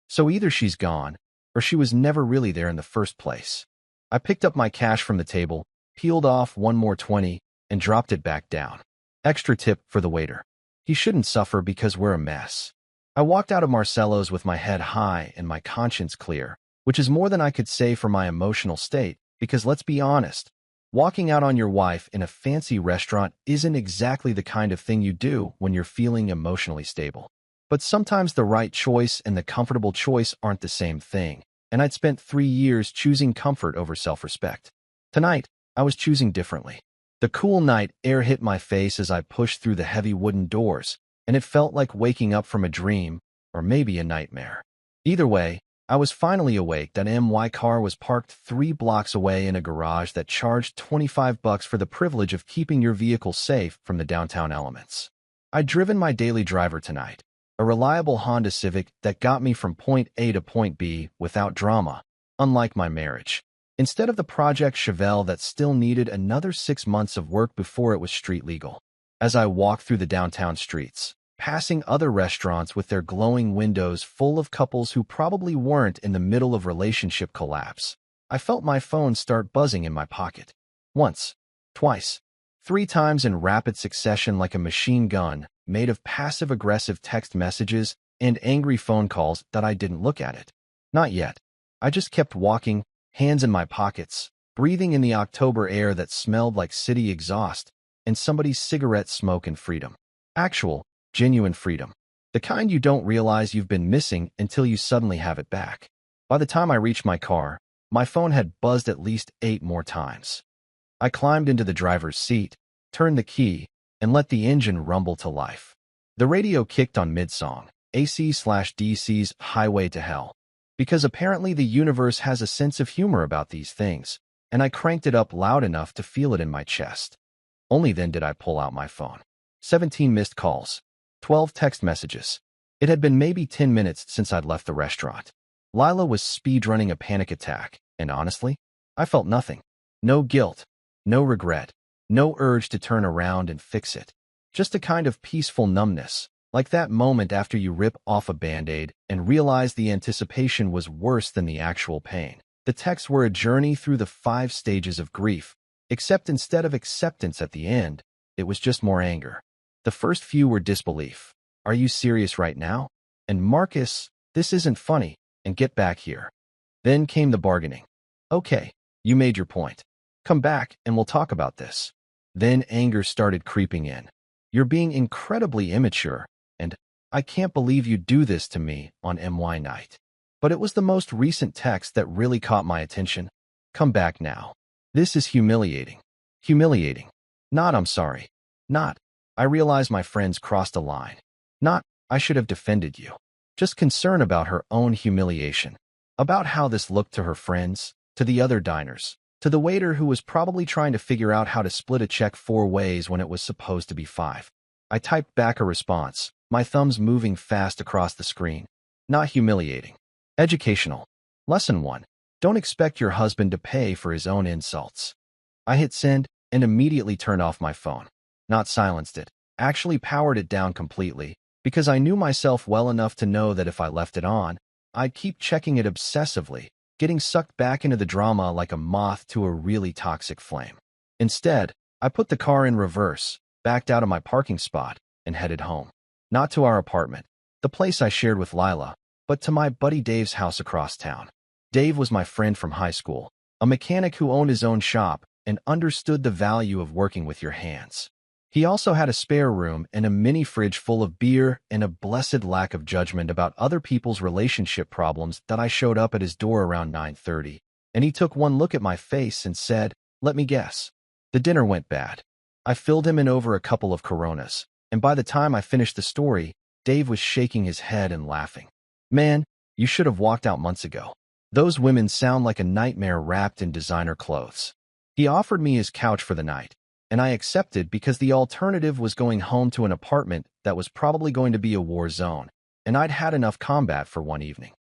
So either she's gone, or she was never really there in the first place." I picked up my cash from the table, peeled off one more 20, and dropped it back down. Extra tip for the waiter. He shouldn't suffer because we're a mess. I walked out of Marcello's with my head high and my conscience clear, which is more than I could say for my emotional state, because let's be honest, walking out on your wife in a fancy restaurant isn't exactly the kind of thing you do when you're feeling emotionally stable. But sometimes the right choice and the comfortable choice aren't the same thing, and I'd spent 3 years choosing comfort over self-respect. Tonight, I was choosing differently. The cool night air hit my face as I pushed through the heavy wooden doors, and it felt like waking up from a dream, or maybe a nightmare. Either way, I was finally awake. That my car was parked 3 blocks away in a garage that charged $25 for the privilege of keeping your vehicle safe from the downtown elements. I'd driven my daily driver tonight, a reliable Honda Civic that got me from point A to point B without drama, unlike my marriage. Instead of the Project Chevelle that still needed another 6 months of work before it was street legal. As I walked through the downtown streets, passing other restaurants with their glowing windows full of couples who probably weren't in the middle of relationship collapse, I felt my phone start buzzing in my pocket. Once, twice, 3 times in rapid succession like a machine gun made of passive-aggressive text messages and angry phone calls that I didn't look at it. Not yet. I just kept walking, hands in my pockets, breathing in the October air that smelled like city exhaust and somebody's cigarette smoke and freedom. Actual, genuine freedom. The kind you don't realize you've been missing until you suddenly have it back. By the time I reached my car, my phone had buzzed at least 8 more times. I climbed into the driver's seat, turned the key, and let the engine rumble to life. The radio kicked on mid-song, AC/DC's Highway to Hell. Because apparently the universe has a sense of humor about these things, and I cranked it up loud enough to feel it in my chest. Only then did I pull out my phone. 17 missed calls, 12 text messages. It had been maybe 10 minutes since I'd left the restaurant. Lila was speedrunning a panic attack, and honestly, I felt nothing. No guilt, no regret, no urge to turn around and fix it. Just a kind of peaceful numbness, like that moment after you rip off a Band-Aid and realize the anticipation was worse than the actual pain. The texts were a journey through the 5 stages of grief, except instead of acceptance at the end, it was just more anger. The first few were disbelief. "Are you serious right now?" And "Marcus, this isn't funny, and get back here." Then came the bargaining. "Okay, you made your point. Come back and we'll talk about this." Then anger started creeping in. "You're being incredibly immature, and I can't believe you do this to me on MY night." But it was the most recent text that really caught my attention. "Come back now. This is humiliating." Humiliating. Not "I'm sorry." Not "I realize my friends crossed a line." Not "I should have defended you." Just concern about her own humiliation. About how this looked to her friends, to the other diners, to the waiter who was probably trying to figure out how to split a check 4 ways when it was supposed to be 5. I typed back a response, my thumbs moving fast across the screen. Not humiliating. Educational. Lesson 1. Don't expect your husband to pay for his own insults. I hit send and immediately turned off my phone. Not silenced it, actually powered it down completely, because I knew myself well enough to know that if I left it on, I'd keep checking it obsessively, getting sucked back into the drama like a moth to a really toxic flame. Instead, I put the car in reverse, backed out of my parking spot, and headed home. Not to our apartment, the place I shared with Lila, but to my buddy Dave's house across town. Dave was my friend from high school, a mechanic who owned his own shop and understood the value of working with your hands. He also had a spare room and a mini fridge full of beer and a blessed lack of judgment about other people's relationship problems that I showed up at his door around 9:30, and he took one look at my face and said, "Let me guess. The dinner went bad." I filled him in over a couple of Coronas, and by the time I finished the story, Dave was shaking his head and laughing. "Man, you should have walked out months ago. Those women sound like a nightmare wrapped in designer clothes." He offered me his couch for the night, and I accepted because the alternative was going home to an apartment that was probably going to be a war zone, and I'd had enough combat for one evening.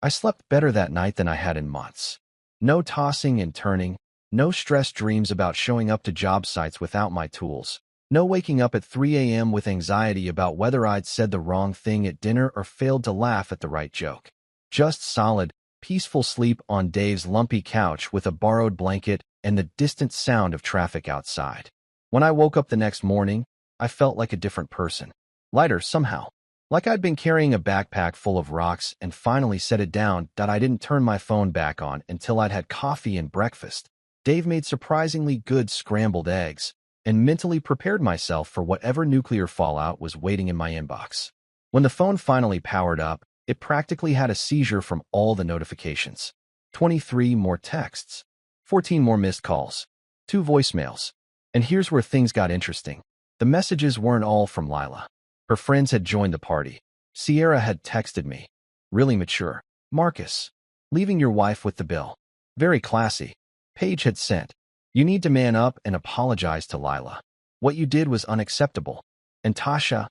I slept better that night than I had in months. No tossing and turning, no stressed dreams about showing up to job sites without my tools, no waking up at 3 a.m. with anxiety about whether I'd said the wrong thing at dinner or failed to laugh at the right joke. Just solid, peaceful sleep on Dave's lumpy couch with a borrowed blanket and the distant sound of traffic outside. When I woke up the next morning, I felt like a different person. Lighter somehow. Like I'd been carrying a backpack full of rocks and finally set it down that I didn't turn my phone back on until I'd had coffee and breakfast. Dave made surprisingly good scrambled eggs, and mentally prepared myself for whatever nuclear fallout was waiting in my inbox. When the phone finally powered up, it practically had a seizure from all the notifications. 23 more texts, 14 more missed calls, 2 voicemails. And here's where things got interesting. The messages weren't all from Lila. Her friends had joined the party. Sierra had texted me. Really mature. "Marcus, leaving your wife with the bill. Very classy." Paige had sent, "You need to man up and apologize to Lila. What you did was unacceptable." And Tasha,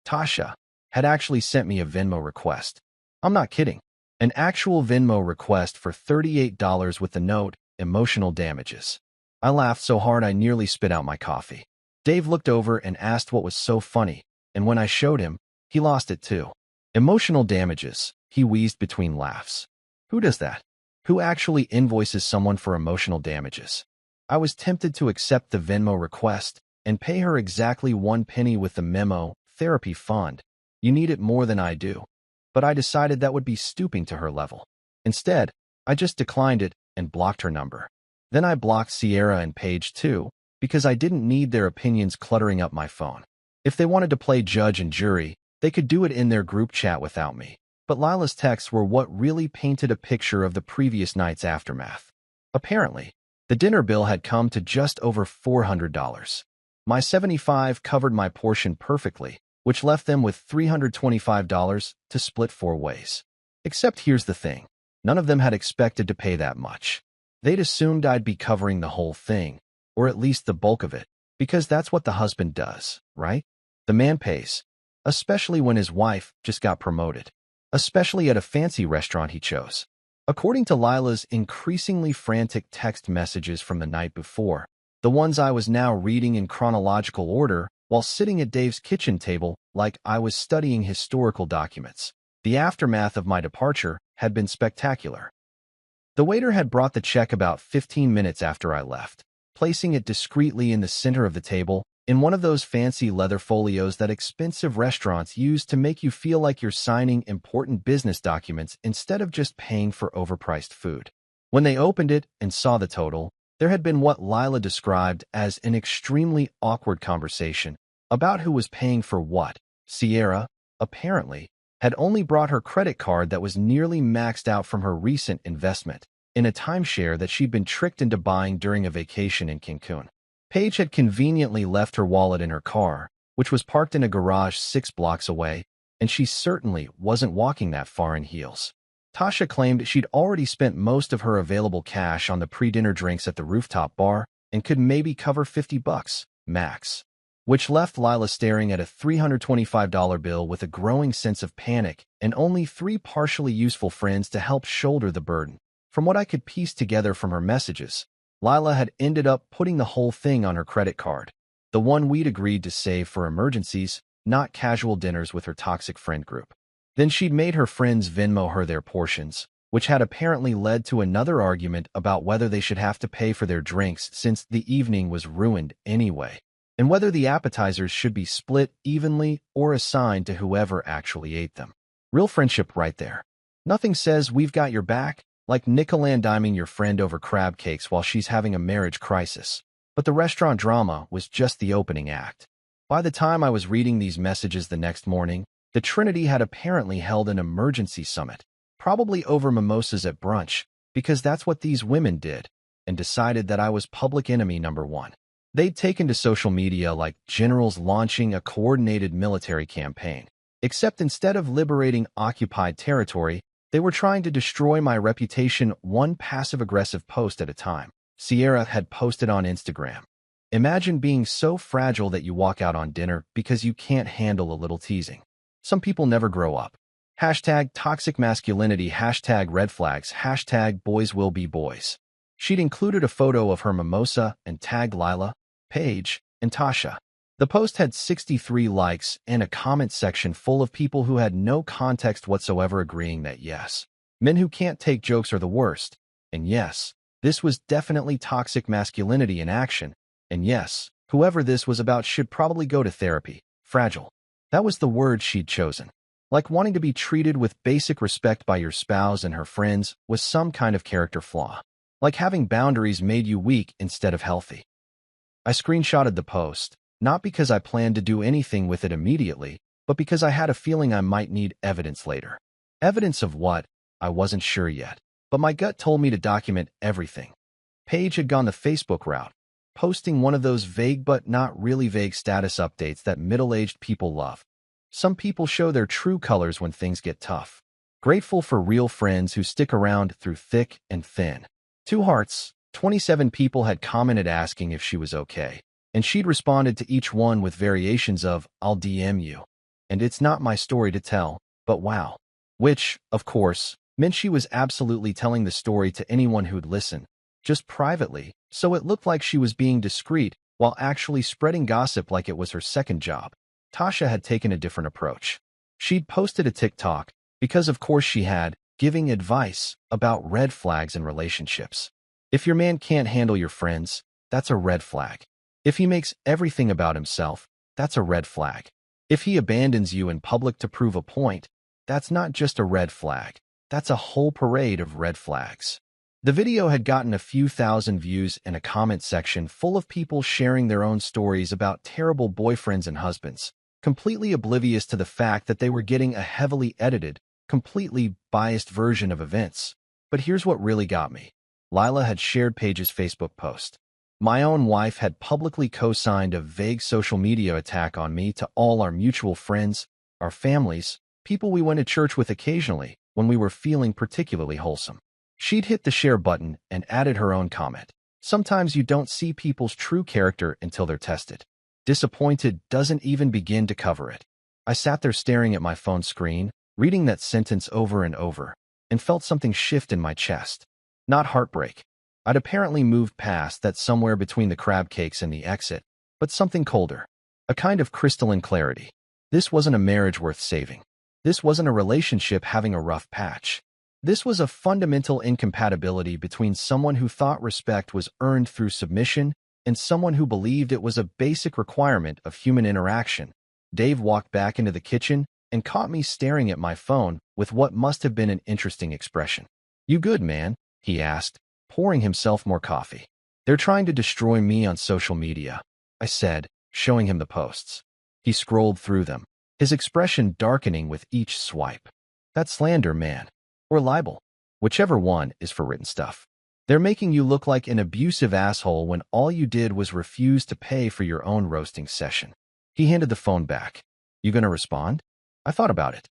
Tasha, had actually sent me a Venmo request. I'm not kidding. An actual Venmo request for $38 with the note, "Emotional damages." I laughed so hard I nearly spit out my coffee. Dave looked over and asked what was so funny, and when I showed him, he lost it too. "Emotional damages," he wheezed between laughs. Who does that? Who actually invoices someone for emotional damages? I was tempted to accept the Venmo request and pay her exactly 1 penny with the memo, "Therapy fund. You need it more than I do." But I decided that would be stooping to her level. Instead, I just declined it and blocked her number. Then I blocked Sierra and Paige too, because I didn't need their opinions cluttering up my phone. If they wanted to play judge and jury, they could do it in their group chat without me. But Lila's texts were what really painted a picture of the previous night's aftermath. Apparently, the dinner bill had come to just over $400. My $75 covered my portion perfectly, which left them with $325 to split 4 ways. Except here's the thing. None of them had expected to pay that much. They'd assumed I'd be covering the whole thing, or at least the bulk of it, because that's what the husband does, right? The man pays, especially when his wife just got promoted. Especially at a fancy restaurant he chose. According to Lila's increasingly frantic text messages from the night before, the ones I was now reading in chronological order while sitting at Dave's kitchen table like I was studying historical documents, the aftermath of my departure had been spectacular. The waiter had brought the check about 15 minutes after I left, placing it discreetly in the center of the table, in one of those fancy leather folios that expensive restaurants use to make you feel like you're signing important business documents instead of just paying for overpriced food. When they opened it and saw the total, there had been what Lila described as an extremely awkward conversation about who was paying for what. Sierra, apparently, had only brought her credit card that was nearly maxed out from her recent investment in a timeshare that she'd been tricked into buying during a vacation in Cancun. Paige had conveniently left her wallet in her car, which was parked in a garage 6 blocks away, and she certainly wasn't walking that far in heels. Tasha claimed she'd already spent most of her available cash on the pre-dinner drinks at the rooftop bar and could maybe cover $50, max, which left Lila staring at a $325 bill with a growing sense of panic and only 3 partially useful friends to help shoulder the burden. From what I could piece together from her messages, Lila had ended up putting the whole thing on her credit card, the one we'd agreed to save for emergencies, not casual dinners with her toxic friend group. Then she'd made her friends Venmo her their portions, which had apparently led to another argument about whether they should have to pay for their drinks since the evening was ruined anyway. and whether the appetizers should be split evenly or assigned to whoever actually ate them. Real friendship right there. Nothing says we've got your back like nickel-and-diming your friend over crab cakes while she's having a marriage crisis. But the restaurant drama was just the opening act. By the time I was reading these messages the next morning, the Trinity had apparently held an emergency summit, probably over mimosas at brunch, because that's what these women did, and decided that I was public enemy number one. They'd taken to social media like generals launching a coordinated military campaign. Except instead of liberating occupied territory, they were trying to destroy my reputation one passive-aggressive post at a time. Sierra had posted on Instagram. Imagine being so fragile that you walk out on dinner because you can't handle a little teasing. Some people never grow up. Hashtag toxic masculinity, hashtag red flags, hashtag boys will be boys. She'd included a photo of her mimosa and tagged Lila, Paige, and Tasha. The post had 63 likes and a comment section full of people who had no context whatsoever agreeing that yes, men who can't take jokes are the worst, and yes, this was definitely toxic masculinity in action, and yes, whoever this was about should probably go to therapy. Fragile. That was the word she'd chosen. Like wanting to be treated with basic respect by your spouse and her friends was some kind of character flaw. Like having boundaries made you weak instead of healthy. I screenshotted the post, not because I planned to do anything with it immediately, but because I had a feeling I might need evidence later. Evidence of what? I wasn't sure yet, but my gut told me to document everything. Paige had gone the Facebook route, posting one of those vague but not really vague status updates that middle-aged people love. Some people show their true colors when things get tough. Grateful for real friends who stick around through thick and thin. 2 hearts, 27 people had commented asking if she was okay, and she'd responded to each one with variations of, I'll DM you. And it's not my story to tell, but wow. Which, of course, meant she was absolutely telling the story to anyone who'd listen, just privately, so it looked like she was being discreet while actually spreading gossip like it was her second job. Tasha had taken a different approach. She'd posted a TikTok, because of course she had, giving advice about red flags in relationships. If your man can't handle your friends, that's a red flag. If he makes everything about himself, that's a red flag. If he abandons you in public to prove a point, that's not just a red flag. That's a whole parade of red flags. The video had gotten a few thousand views and a comment section full of people sharing their own stories about terrible boyfriends and husbands, completely oblivious to the fact that they were getting a heavily edited, completely biased version of events. But here's what really got me. Lila had shared Paige's Facebook post. My own wife had publicly co-signed a vague social media attack on me to all our mutual friends, our families, people we went to church with occasionally when we were feeling particularly wholesome. She'd hit the share button and added her own comment. Sometimes you don't see people's true character until they're tested. Disappointed doesn't even begin to cover it. I sat there staring at my phone screen, reading that sentence over and over, and felt something shift in my chest. Not heartbreak. I'd apparently moved past that somewhere between the crab cakes and the exit, but something colder. A kind of crystalline clarity. This wasn't a marriage worth saving. This wasn't a relationship having a rough patch. This was a fundamental incompatibility between someone who thought respect was earned through submission and someone who believed it was a basic requirement of human interaction. Dave walked back into the kitchen and caught me staring at my phone with what must have been an interesting expression. "You good, man?" he asked, pouring himself more coffee. "They're trying to destroy me on social media," I said, showing him the posts. He scrolled through them, his expression darkening with each swipe. "That's slander, man. Or libel. Whichever one is for written stuff. They're making you look like an abusive asshole when all you did was refuse to pay for your own roasting session." He handed the phone back. "You gonna respond?" I thought about it.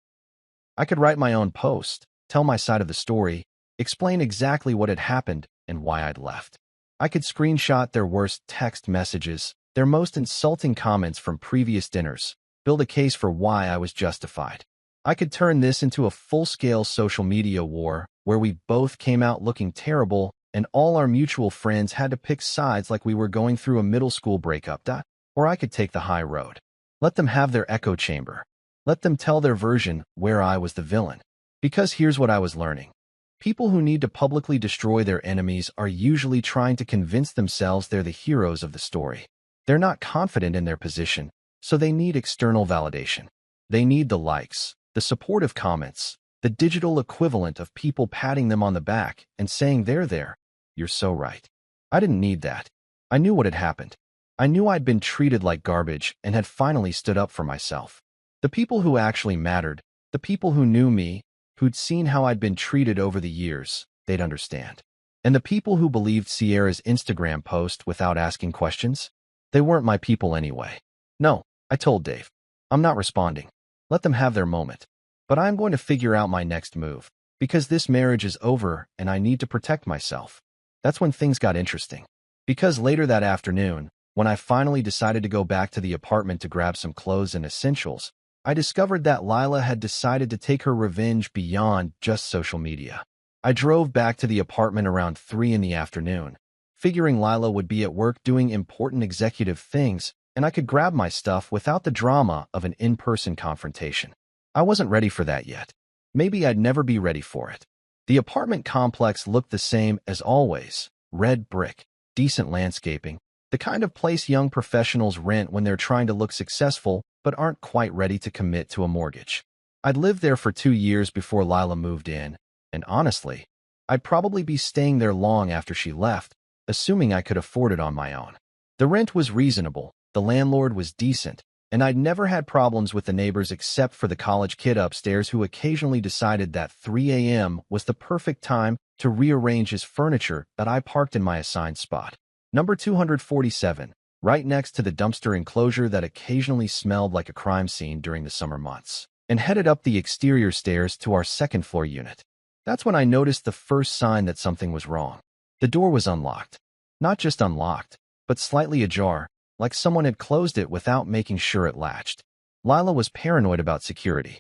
I could write my own post, tell my side of the story, explain exactly what had happened and why I'd left. I could screenshot their worst text messages, their most insulting comments from previous dinners, build a case for why I was justified. I could turn this into a full-scale social media war where we both came out looking terrible and all our mutual friends had to pick sides like we were going through a middle school breakup. Or I could take the high road. Let them have their echo chamber. Let them tell their version where I was the villain. Because here's what I was learning. People who need to publicly destroy their enemies are usually trying to convince themselves they're the heroes of the story. They're not confident in their position, so they need external validation. They need the likes, the supportive comments, the digital equivalent of people patting them on the back and saying they're there. You're so right. I didn't need that. I knew what had happened. I knew I'd been treated like garbage and had finally stood up for myself. The people who actually mattered, the people who knew me, who'd seen how I'd been treated over the years, they'd understand. And the people who believed Sierra's Instagram post without asking questions, they weren't my people anyway. No, I told Dave. I'm not responding. Let them have their moment. But I'm going to figure out my next move, because this marriage is over and I need to protect myself. That's when things got interesting. Because later that afternoon, when I finally decided to go back to the apartment to grab some clothes and essentials, I discovered that Lila had decided to take her revenge beyond just social media. I drove back to the apartment around 3 in the afternoon, figuring Lila would be at work doing important executive things and I could grab my stuff without the drama of an in-person confrontation. I wasn't ready for that yet. Maybe I'd never be ready for it. The apartment complex looked the same as always: red brick, decent landscaping, the kind of place young professionals rent when they're trying to look successful but aren't quite ready to commit to a mortgage. I'd lived there for 2 years before Lila moved in, and honestly, I'd probably be staying there long after she left, assuming I could afford it on my own. The rent was reasonable, the landlord was decent, and I'd never had problems with the neighbors except for the college kid upstairs who occasionally decided that 3 a.m. was the perfect time to rearrange his furniture that I parked in my assigned spot. Number 247, right next to the dumpster enclosure that occasionally smelled like a crime scene during the summer months, and headed up the exterior stairs to our second-floor unit. That's when I noticed the first sign that something was wrong. The door was unlocked. Not just unlocked, but slightly ajar, like someone had closed it without making sure it latched. Lila was paranoid about security.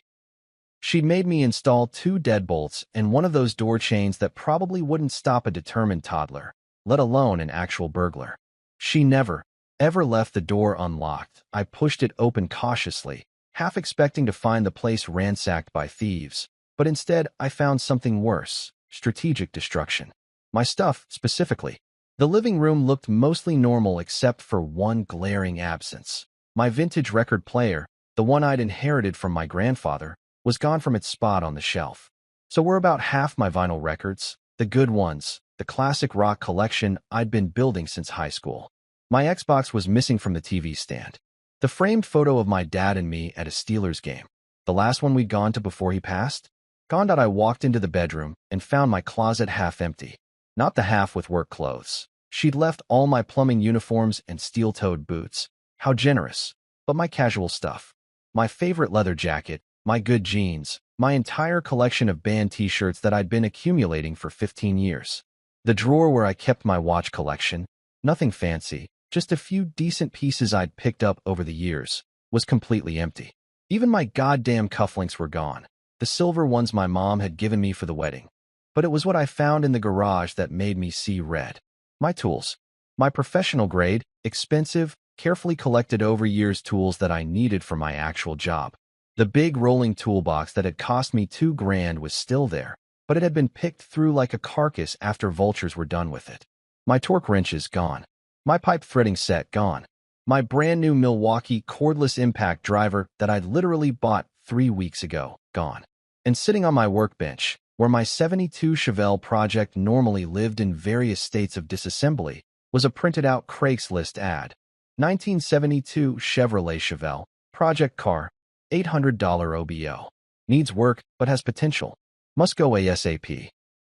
She'd made me install 2 deadbolts and one of those door chains that probably wouldn't stop a determined toddler, let alone an actual burglar. She never, ever left the door unlocked. I pushed it open cautiously, half expecting to find the place ransacked by thieves. But instead, I found something worse: strategic destruction. My stuff, specifically. The living room looked mostly normal except for one glaring absence. My vintage record player, the one I'd inherited from my grandfather, was gone from its spot on the shelf. So were about half my vinyl records, the good ones, the classic rock collection I'd been building since high school. My Xbox was missing from the TV stand. The framed photo of my dad and me at a Steelers game, the last one we'd gone to before he passed. Gone. I walked into the bedroom and found my closet half empty. Not the half with work clothes. She'd left all my plumbing uniforms and steel-toed boots. How generous. But my casual stuff. My favorite leather jacket, my good jeans, my entire collection of band t-shirts that I'd been accumulating for 15 years. The drawer where I kept my watch collection, nothing fancy, just a few decent pieces I'd picked up over the years, was completely empty. Even my goddamn cufflinks were gone. The silver ones my mom had given me for the wedding. But it was what I found in the garage that made me see red. My tools. My professional-grade, expensive, carefully collected over years tools that I needed for my actual job. The big rolling toolbox that had cost me $2,000 was still there, but it had been picked through like a carcass after vultures were done with it. My torque wrenches gone. My pipe threading set gone. My brand new Milwaukee cordless impact driver that I'd literally bought 3 weeks ago, gone. And sitting on my workbench, where my '72 Chevelle project normally lived in various states of disassembly, was a printed-out Craigslist ad. 1972 Chevrolet Chevelle, project car, $800 OBO. Needs work, but has potential. Must go ASAP.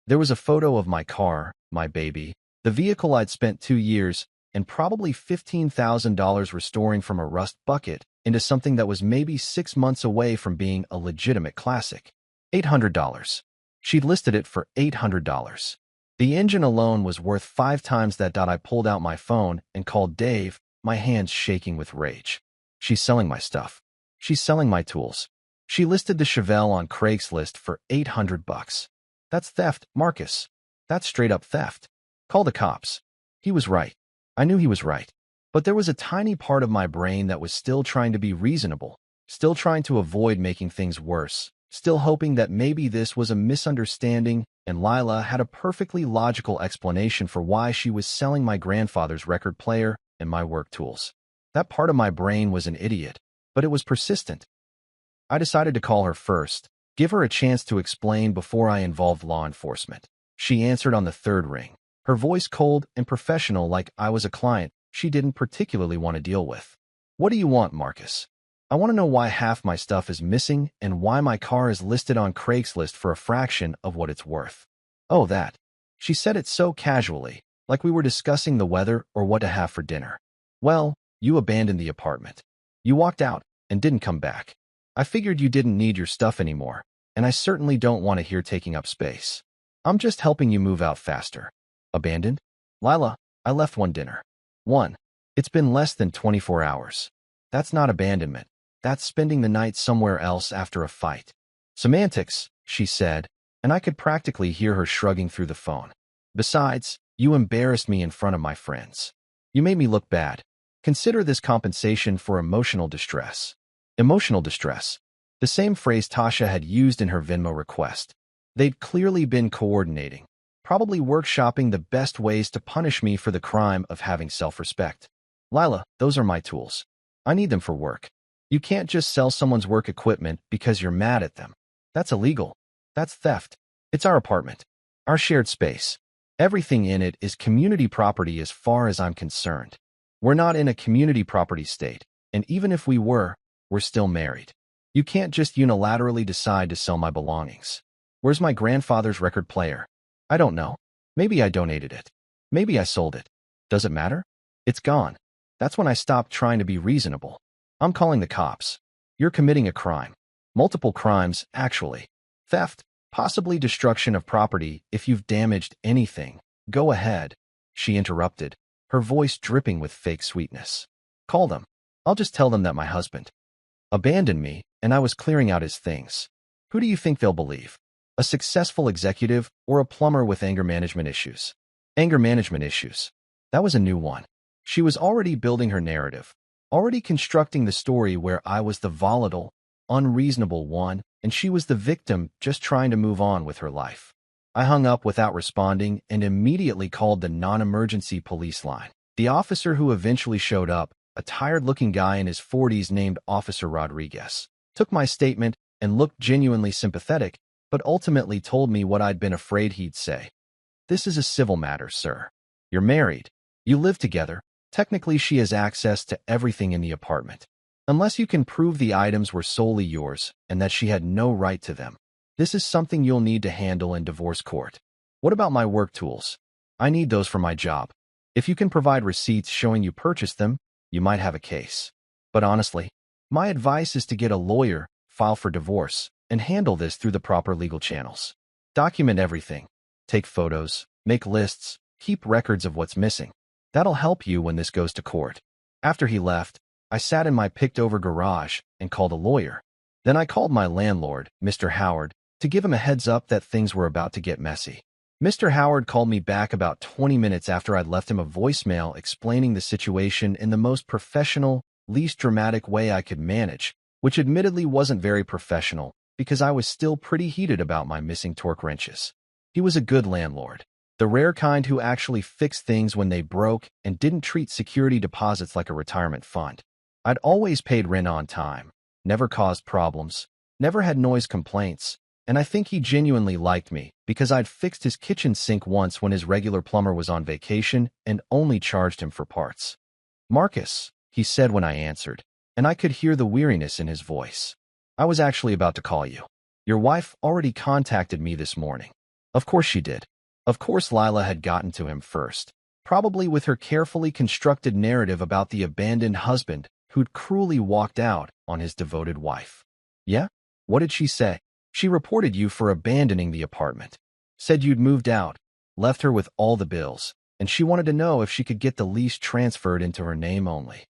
There was a photo of my car, my baby, the vehicle I'd spent 2 years and probably $15,000 restoring from a rust bucket into something that was maybe 6 months away from being a legitimate classic. $800. She'd listed it for $800. The engine alone was worth 5 times that. I pulled out my phone and called Dave, my hands shaking with rage. She's selling my stuff. She's selling my tools. She listed the Chevelle on Craigslist for $800. That's theft, Marcus. That's straight up theft. Call the cops. He was right. I knew he was right. But there was a tiny part of my brain that was still trying to be reasonable, still trying to avoid making things worse, still hoping that maybe this was a misunderstanding and Lila had a perfectly logical explanation for why she was selling my grandfather's record player and my work tools. That part of my brain was an idiot, but it was persistent. I decided to call her first, give her a chance to explain before I involved law enforcement. She answered on the third ring, her voice cold and professional like I was a client she didn't particularly want to deal with. What do you want, Marcus? I want to know why half my stuff is missing and why my car is listed on Craigslist for a fraction of what it's worth. Oh, that. She said it so casually, like we were discussing the weather or what to have for dinner. Well, you abandoned the apartment. You walked out and didn't come back. I figured you didn't need your stuff anymore, and I certainly don't want to hear taking up space. I'm just helping you move out faster. Abandoned? Lila, I left one dinner. One. It's been less than 24 hours. That's not abandonment. That's spending the night somewhere else after a fight. Semantics, she said, and I could practically hear her shrugging through the phone. Besides, you embarrassed me in front of my friends. You made me look bad. Consider this compensation for emotional distress. Emotional distress. The same phrase Tasha had used in her Venmo request. They'd clearly been coordinating, probably workshopping the best ways to punish me for the crime of having self-respect. Lila, those are my tools. I need them for work. You can't just sell someone's work equipment because you're mad at them. That's illegal. That's theft. It's our apartment, our shared space. Everything in it is community property as far as I'm concerned. We're not in a community property state, and even if we were, we're still married. You can't just unilaterally decide to sell my belongings. Where's my grandfather's record player? I don't know. Maybe I donated it. Maybe I sold it. Does it matter? It's gone. That's when I stopped trying to be reasonable. I'm calling the cops. You're committing a crime. Multiple crimes, actually. Theft, possibly destruction of property if you've damaged anything. Go ahead, she interrupted, her voice dripping with fake sweetness. Call them. I'll just tell them that my husband abandoned me and I was clearing out his things. Who do you think they'll believe? A successful executive or a plumber with anger management issues? Anger management issues. That was a new one. She was already building her narrative, already constructing the story where I was the volatile, unreasonable one, and she was the victim just trying to move on with her life. I hung up without responding and immediately called the non-emergency police line. The officer who eventually showed up, a tired-looking guy in his 40s named Officer Rodriguez, took my statement and looked genuinely sympathetic, but ultimately told me what I'd been afraid he'd say. This is a civil matter, sir. You're married. You live together. Technically, she has access to everything in the apartment. Unless you can prove the items were solely yours and that she had no right to them. This is something you'll need to handle in divorce court. What about my work tools? I need those for my job. If you can provide receipts showing you purchased them, you might have a case. But honestly, my advice is to get a lawyer, file for divorce, and handle this through the proper legal channels. Document everything. Take photos, make lists, keep records of what's missing. That'll help you when this goes to court. After he left, I sat in my picked-over garage and called a lawyer. Then I called my landlord, Mr. Howard, to give him a heads up that things were about to get messy. Mr. Howard called me back about 20 minutes after I'd left him a voicemail explaining the situation in the most professional, least dramatic way I could manage, which admittedly wasn't very professional because I was still pretty heated about my missing torque wrenches. He was a good landlord, the rare kind who actually fixed things when they broke and didn't treat security deposits like a retirement fund. I'd always paid rent on time, never caused problems, never had noise complaints, and I think he genuinely liked me because I'd fixed his kitchen sink once when his regular plumber was on vacation and only charged him for parts. Marcus, he said when I answered, and I could hear the weariness in his voice. I was actually about to call you. Your wife already contacted me this morning. Of course she did. Of course Lila had gotten to him first, probably with her carefully constructed narrative about the abandoned husband who'd cruelly walked out on his devoted wife. Yeah? What did she say? She reported you for abandoning the apartment. Said you'd moved out, left her with all the bills, and she wanted to know if she could get the lease transferred into her name only.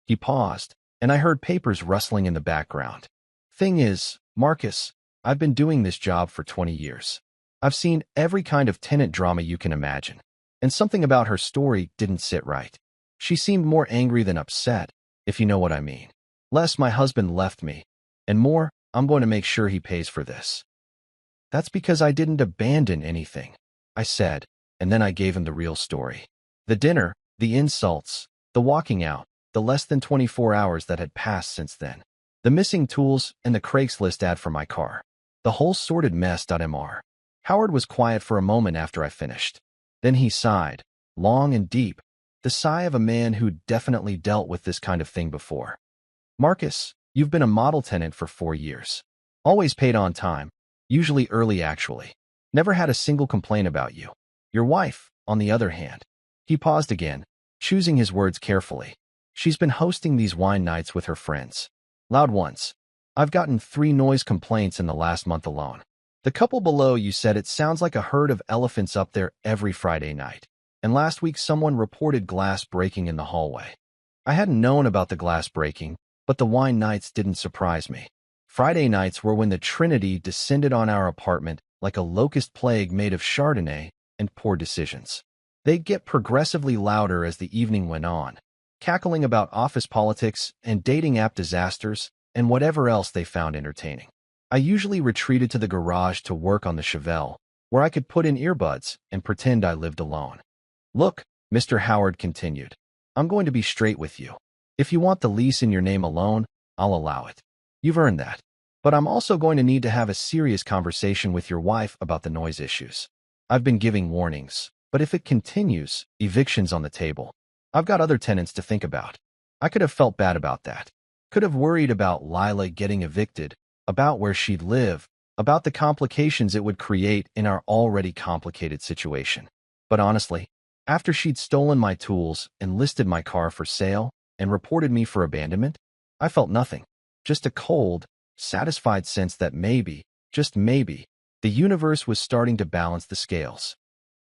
He paused, and I heard papers rustling in the background. Thing is, Marcus, I've been doing this job for 20 years. I've seen every kind of tenant drama you can imagine, and something about her story didn't sit right. She seemed more angry than upset, if you know what I mean. Less my husband left me, and more, I'm going to make sure he pays for this. That's because I didn't abandon anything, I said, and then I gave him the real story. The dinner, the insults, the walking out, the less than 24 hours that had passed since then. The missing tools and the Craigslist ad for my car. The whole sordid mess.mr. Howard was quiet for a moment after I finished. Then he sighed, long and deep, the sigh of a man who'd definitely dealt with this kind of thing before. Marcus, you've been a model tenant for 4 years. Always paid on time, usually early actually. Never had a single complaint about you. Your wife, on the other hand. He paused again, choosing his words carefully. She's been hosting these wine nights with her friends. Loud ones. I've gotten 3 noise complaints in the last month alone. The couple below you said it sounds like a herd of elephants up there every Friday night. And last week someone reported glass breaking in the hallway. I hadn't known about the glass breaking, but the wine nights didn't surprise me. Friday nights were when the Trinity descended on our apartment like a locust plague made of Chardonnay and poor decisions. They'd get progressively louder as the evening went on, cackling about office politics and dating app disasters and whatever else they found entertaining. I usually retreated to the garage to work on the Chevelle, where I could put in earbuds and pretend I lived alone. Look, Mr. Howard continued, I'm going to be straight with you. If you want the lease in your name alone, I'll allow it. You've earned that. But I'm also going to need to have a serious conversation with your wife about the noise issues. I've been giving warnings, but if it continues, eviction's on the table. I've got other tenants to think about. I could have felt bad about that. Could have worried about Lila getting evicted, about where she'd live, about the complications it would create in our already complicated situation. But honestly, after she'd stolen my tools and listed my car for sale and reported me for abandonment, I felt nothing. Just a cold, satisfied sense that maybe, just maybe, the universe was starting to balance the scales.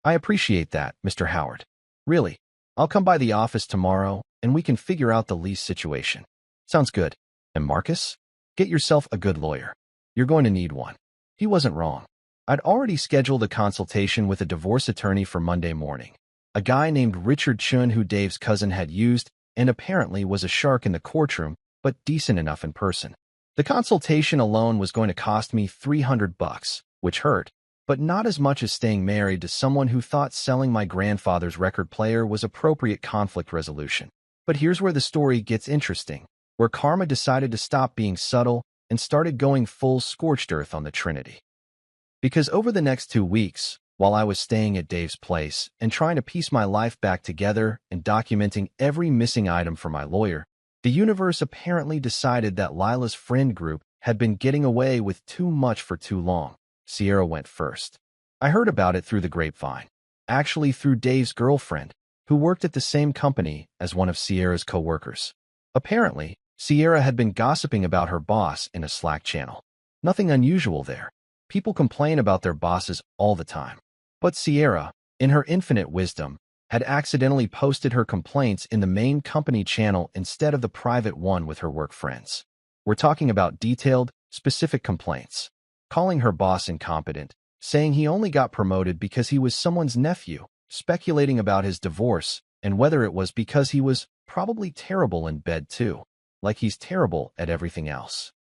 I appreciate that, Mr. Howard. Really, I'll come by the office tomorrow and we can figure out the lease situation. Sounds good. And Marcus? Get yourself a good lawyer. You're going to need one. He wasn't wrong. I'd already scheduled a consultation with a divorce attorney for Monday morning. A guy named Richard Chun who Dave's cousin had used and apparently was a shark in the courtroom, but decent enough in person. The consultation alone was going to cost me $300, which hurt, but not as much as staying married to someone who thought selling my grandfather's record player was appropriate conflict resolution. But here's where the story gets interesting, where karma decided to stop being subtle and started going full scorched earth on the Trinity. Because over the next 2 weeks, while I was staying at Dave's place and trying to piece my life back together and documenting every missing item for my lawyer, the universe apparently decided that Lila's friend group had been getting away with too much for too long. Sierra went first. I heard about it through the grapevine, actually through Dave's girlfriend, who worked at the same company as one of Sierra's co-workers. Apparently, Sierra had been gossiping about her boss in a Slack channel. Nothing unusual there. People complain about their bosses all the time. But Sierra, in her infinite wisdom, had accidentally posted her complaints in the main company channel instead of the private one with her work friends. We're talking about detailed, specific complaints. Calling her boss incompetent, saying he only got promoted because he was someone's nephew, speculating about his divorce, and whether it was because he was probably terrible in bed too, like he's terrible at everything else.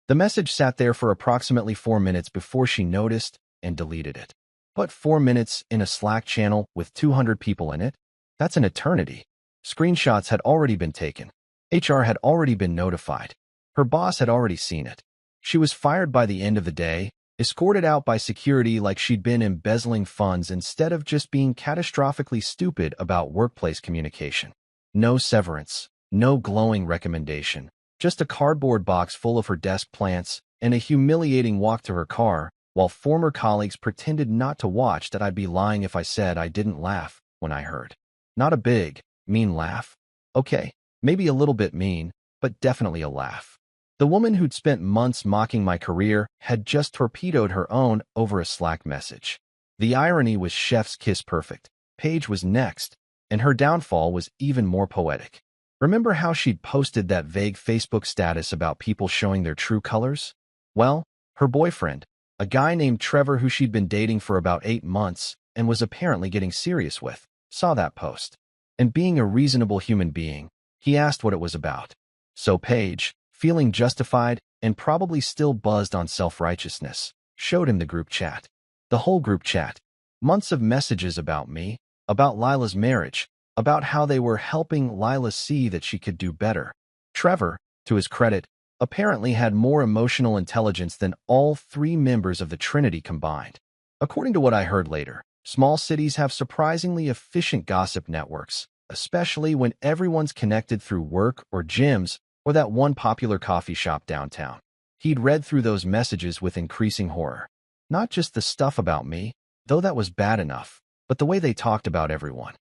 The message sat there for approximately 4 minutes before she noticed and deleted it. But 4 minutes in a Slack channel with 200 people in it? That's an eternity. Screenshots had already been taken. HR had already been notified. Her boss had already seen it. She was fired by the end of the day, escorted out by security like she'd been embezzling funds instead of just being catastrophically stupid about workplace communication. No severance, no glowing recommendation, just a cardboard box full of her desk plants and a humiliating walk to her car, while former colleagues pretended not to watch that I'd be lying if I said I didn't laugh when I heard. Not a big, mean laugh. Okay, maybe a little bit mean, but definitely a laugh. The woman who'd spent months mocking my career had just torpedoed her own over a Slack message. The irony was chef's kiss perfect. Paige was next, and her downfall was even more poetic. Remember how she'd posted that vague Facebook status about people showing their true colors? Well, her boyfriend, a guy named Trevor who she'd been dating for about 8 months and was apparently getting serious with, saw that post. And being a reasonable human being, he asked what it was about. So Paige, feeling justified and probably still buzzed on self-righteousness, showed him the group chat. The whole group chat. Months of messages about me, about Lila's marriage, about how they were helping Lila see that she could do better. Trevor, to his credit, apparently had more emotional intelligence than all three members of the Trinity combined. According to what I heard later, small cities have surprisingly efficient gossip networks, especially when everyone's connected through work or gyms or that one popular coffee shop downtown. He'd read through those messages with increasing horror. Not just the stuff about me, though that was bad enough, but the way they talked about everyone.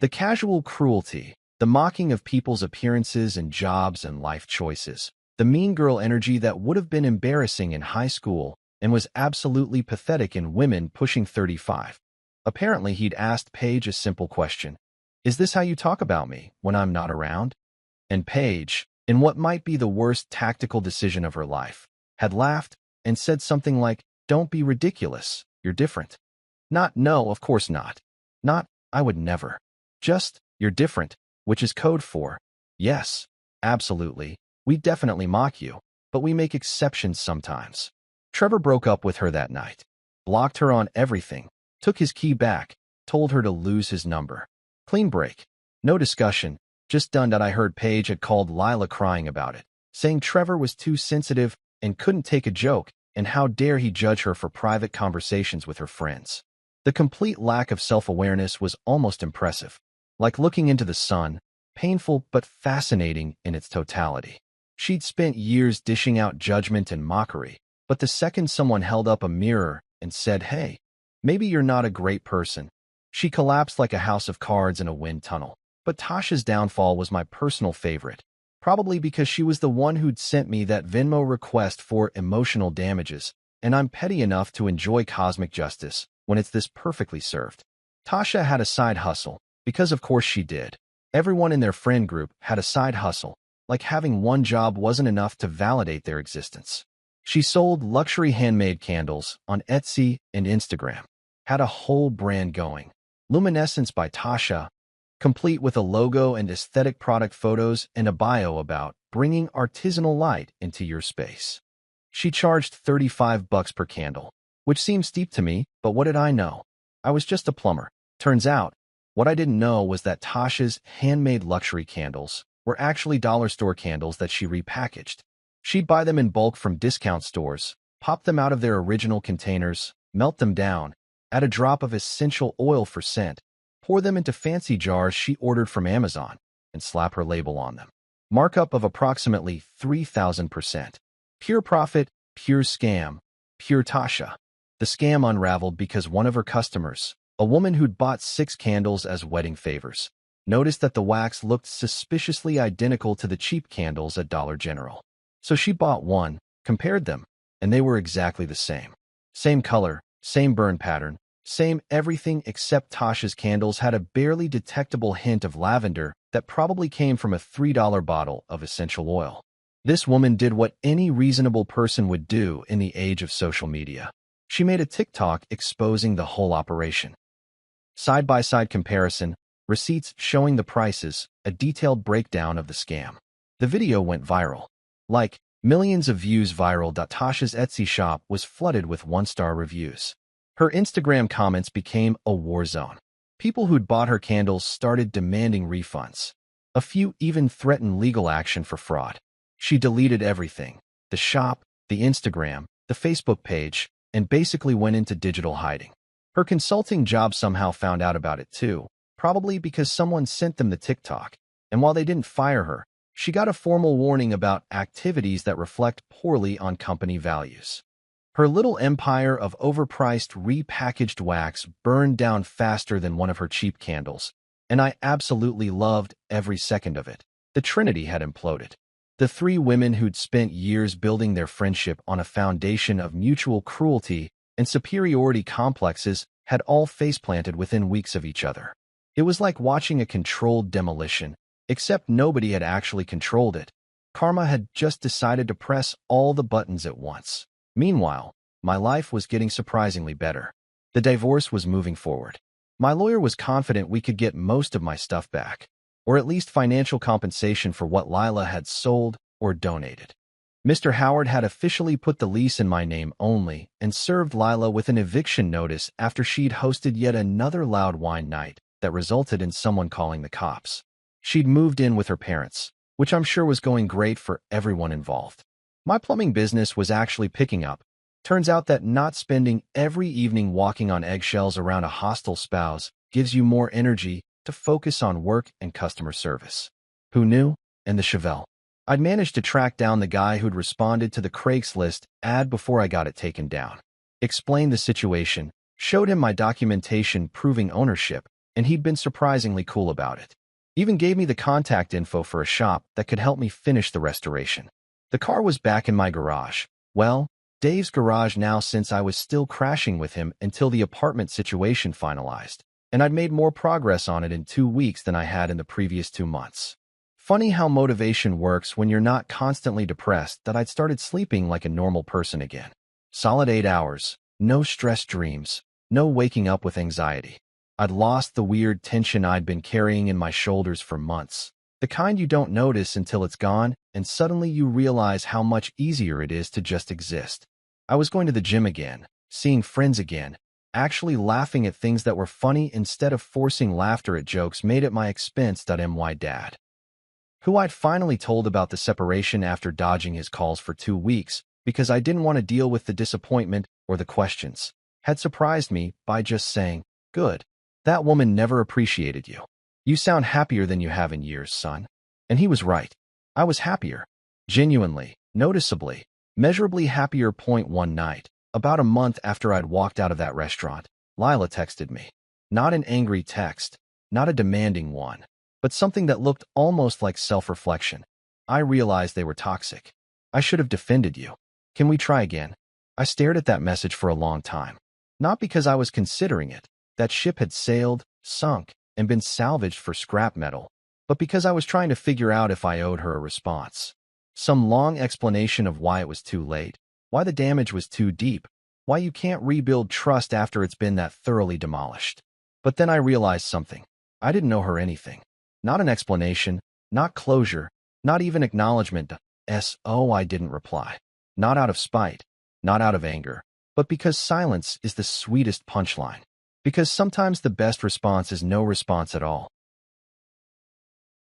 The casual cruelty, the mocking of people's appearances and jobs and life choices, the mean girl energy that would have been embarrassing in high school and was absolutely pathetic in women pushing 35. Apparently, he'd asked Paige a simple question. Is this how you talk about me when I'm not around? And Paige, in what might be the worst tactical decision of her life, had laughed and said something like, "Don't be ridiculous, you're different." Not, "No, of course not." Not, "I would never." Just, "You're different," which is code for, "Yes, absolutely, we definitely mock you, but we make exceptions sometimes." Trevor broke up with her that night, blocked her on everything, took his key back, told her to lose his number. Clean break. No discussion, just done. That I heard Paige had called Lila crying about it, saying Trevor was too sensitive and couldn't take a joke, and how dare he judge her for private conversations with her friends. The complete lack of self-awareness was almost impressive, like looking into the sun, painful but fascinating in its totality. She'd spent years dishing out judgment and mockery, but the second someone held up a mirror and said, "Hey, maybe you're not a great person," she collapsed like a house of cards in a wind tunnel. But Tasha's downfall was my personal favorite, probably because she was the one who'd sent me that Venmo request for emotional damages, and I'm petty enough to enjoy cosmic justice when it's this perfectly served. Tasha had a side hustle, because of course she did. Everyone in their friend group had a side hustle, like having one job wasn't enough to validate their existence. She sold luxury handmade candles on Etsy and Instagram, had a whole brand going. Luminescence by Tasha, complete with a logo and aesthetic product photos and a bio about bringing artisanal light into your space. She charged $35 per candle, which seemed steep to me, but what did I know? I was just a plumber. Turns out, what I didn't know was that Tasha's handmade luxury candles were actually dollar store candles that she repackaged. She'd buy them in bulk from discount stores, pop them out of their original containers, melt them down, add a drop of essential oil for scent, pour them into fancy jars she ordered from Amazon, and slap her label on them. Markup of approximately 3,000%. Pure profit, pure scam, pure Tasha. The scam unraveled because one of her customers, a woman who'd bought 6 candles as wedding favors, noticed that the wax looked suspiciously identical to the cheap candles at Dollar General. So she bought one, compared them, and they were exactly the same. Same color, same burn pattern, same everything except Tasha's candles had a barely detectable hint of lavender that probably came from a $3 bottle of essential oil. This woman did what any reasonable person would do in the age of social media. She made a TikTok exposing the whole operation. Side-by-side comparison, receipts showing the prices, a detailed breakdown of the scam. The video went viral. Like millions of views viral. Tasha's Etsy shop was flooded with 1-star reviews. Her Instagram comments became a war zone. People who'd bought her candles started demanding refunds. A few even threatened legal action for fraud. She deleted everything, the shop, the Instagram, the Facebook page, and basically went into digital hiding. Her consulting job somehow found out about it too, probably because someone sent them the TikTok, and while they didn't fire her, she got a formal warning about activities that reflect poorly on company values. Her little empire of overpriced repackaged wax burned down faster than one of her cheap candles, and I absolutely loved every second of it. The Trinity had imploded. The 3 women who'd spent years building their friendship on a foundation of mutual cruelty and superiority complexes had all face-planted within weeks of each other. It was like watching a controlled demolition, except nobody had actually controlled it. Karma had just decided to press all the buttons at once. Meanwhile, my life was getting surprisingly better. The divorce was moving forward. My lawyer was confident we could get most of my stuff back, or at least financial compensation for what Lila had sold or donated. Mr. Howard had officially put the lease in my name only and served Lila with an eviction notice after she'd hosted yet another loud wine night that resulted in someone calling the cops. She'd moved in with her parents, which I'm sure was going great for everyone involved. My plumbing business was actually picking up. Turns out that not spending every evening walking on eggshells around a hostile spouse gives you more energy to focus on work and customer service. Who knew? And the Chevelle. I'd managed to track down the guy who'd responded to the Craigslist ad before I got it taken down. Explained the situation, showed him my documentation proving ownership, and he'd been surprisingly cool about it. Even gave me the contact info for a shop that could help me finish the restoration. The car was back in my garage. Well, Dave's garage now, since I was still crashing with him until the apartment situation finalized, and I'd made more progress on it in 2 weeks than I had in the previous 2 months. Funny how motivation works when you're not constantly depressed that I'd started sleeping like a normal person again. Solid 8 hours, no stress dreams, no waking up with anxiety. I'd lost the weird tension I'd been carrying in my shoulders for months. The kind you don't notice until it's gone, and suddenly you realize how much easier it is to just exist. I was going to the gym again, seeing friends again, actually laughing at things that were funny instead of forcing laughter at jokes made at my expense. My dad, who I'd finally told about the separation after dodging his calls for 2 weeks because I didn't want to deal with the disappointment or the questions, had surprised me by just saying, "Good. That woman never appreciated you. You sound happier than you have in years, son." And he was right. I was happier. Genuinely, noticeably, measurably happier. One night, about a month after I'd walked out of that restaurant, Lila texted me. Not an angry text, not a demanding one, but something that looked almost like self-reflection. "I realized they were toxic. I should have defended you. Can we try again?" I stared at that message for a long time. Not because I was considering it. That ship had sailed, sunk, and been salvaged for scrap metal, but because I was trying to figure out if I owed her a response. Some long explanation of why it was too late, why the damage was too deep, why you can't rebuild trust after it's been that thoroughly demolished. But then I realized something. I didn't owe her anything. Not an explanation, not closure, not even acknowledgement. I didn't reply. Not out of spite, not out of anger, but because silence is the sweetest punchline. Because sometimes the best response is no response at all.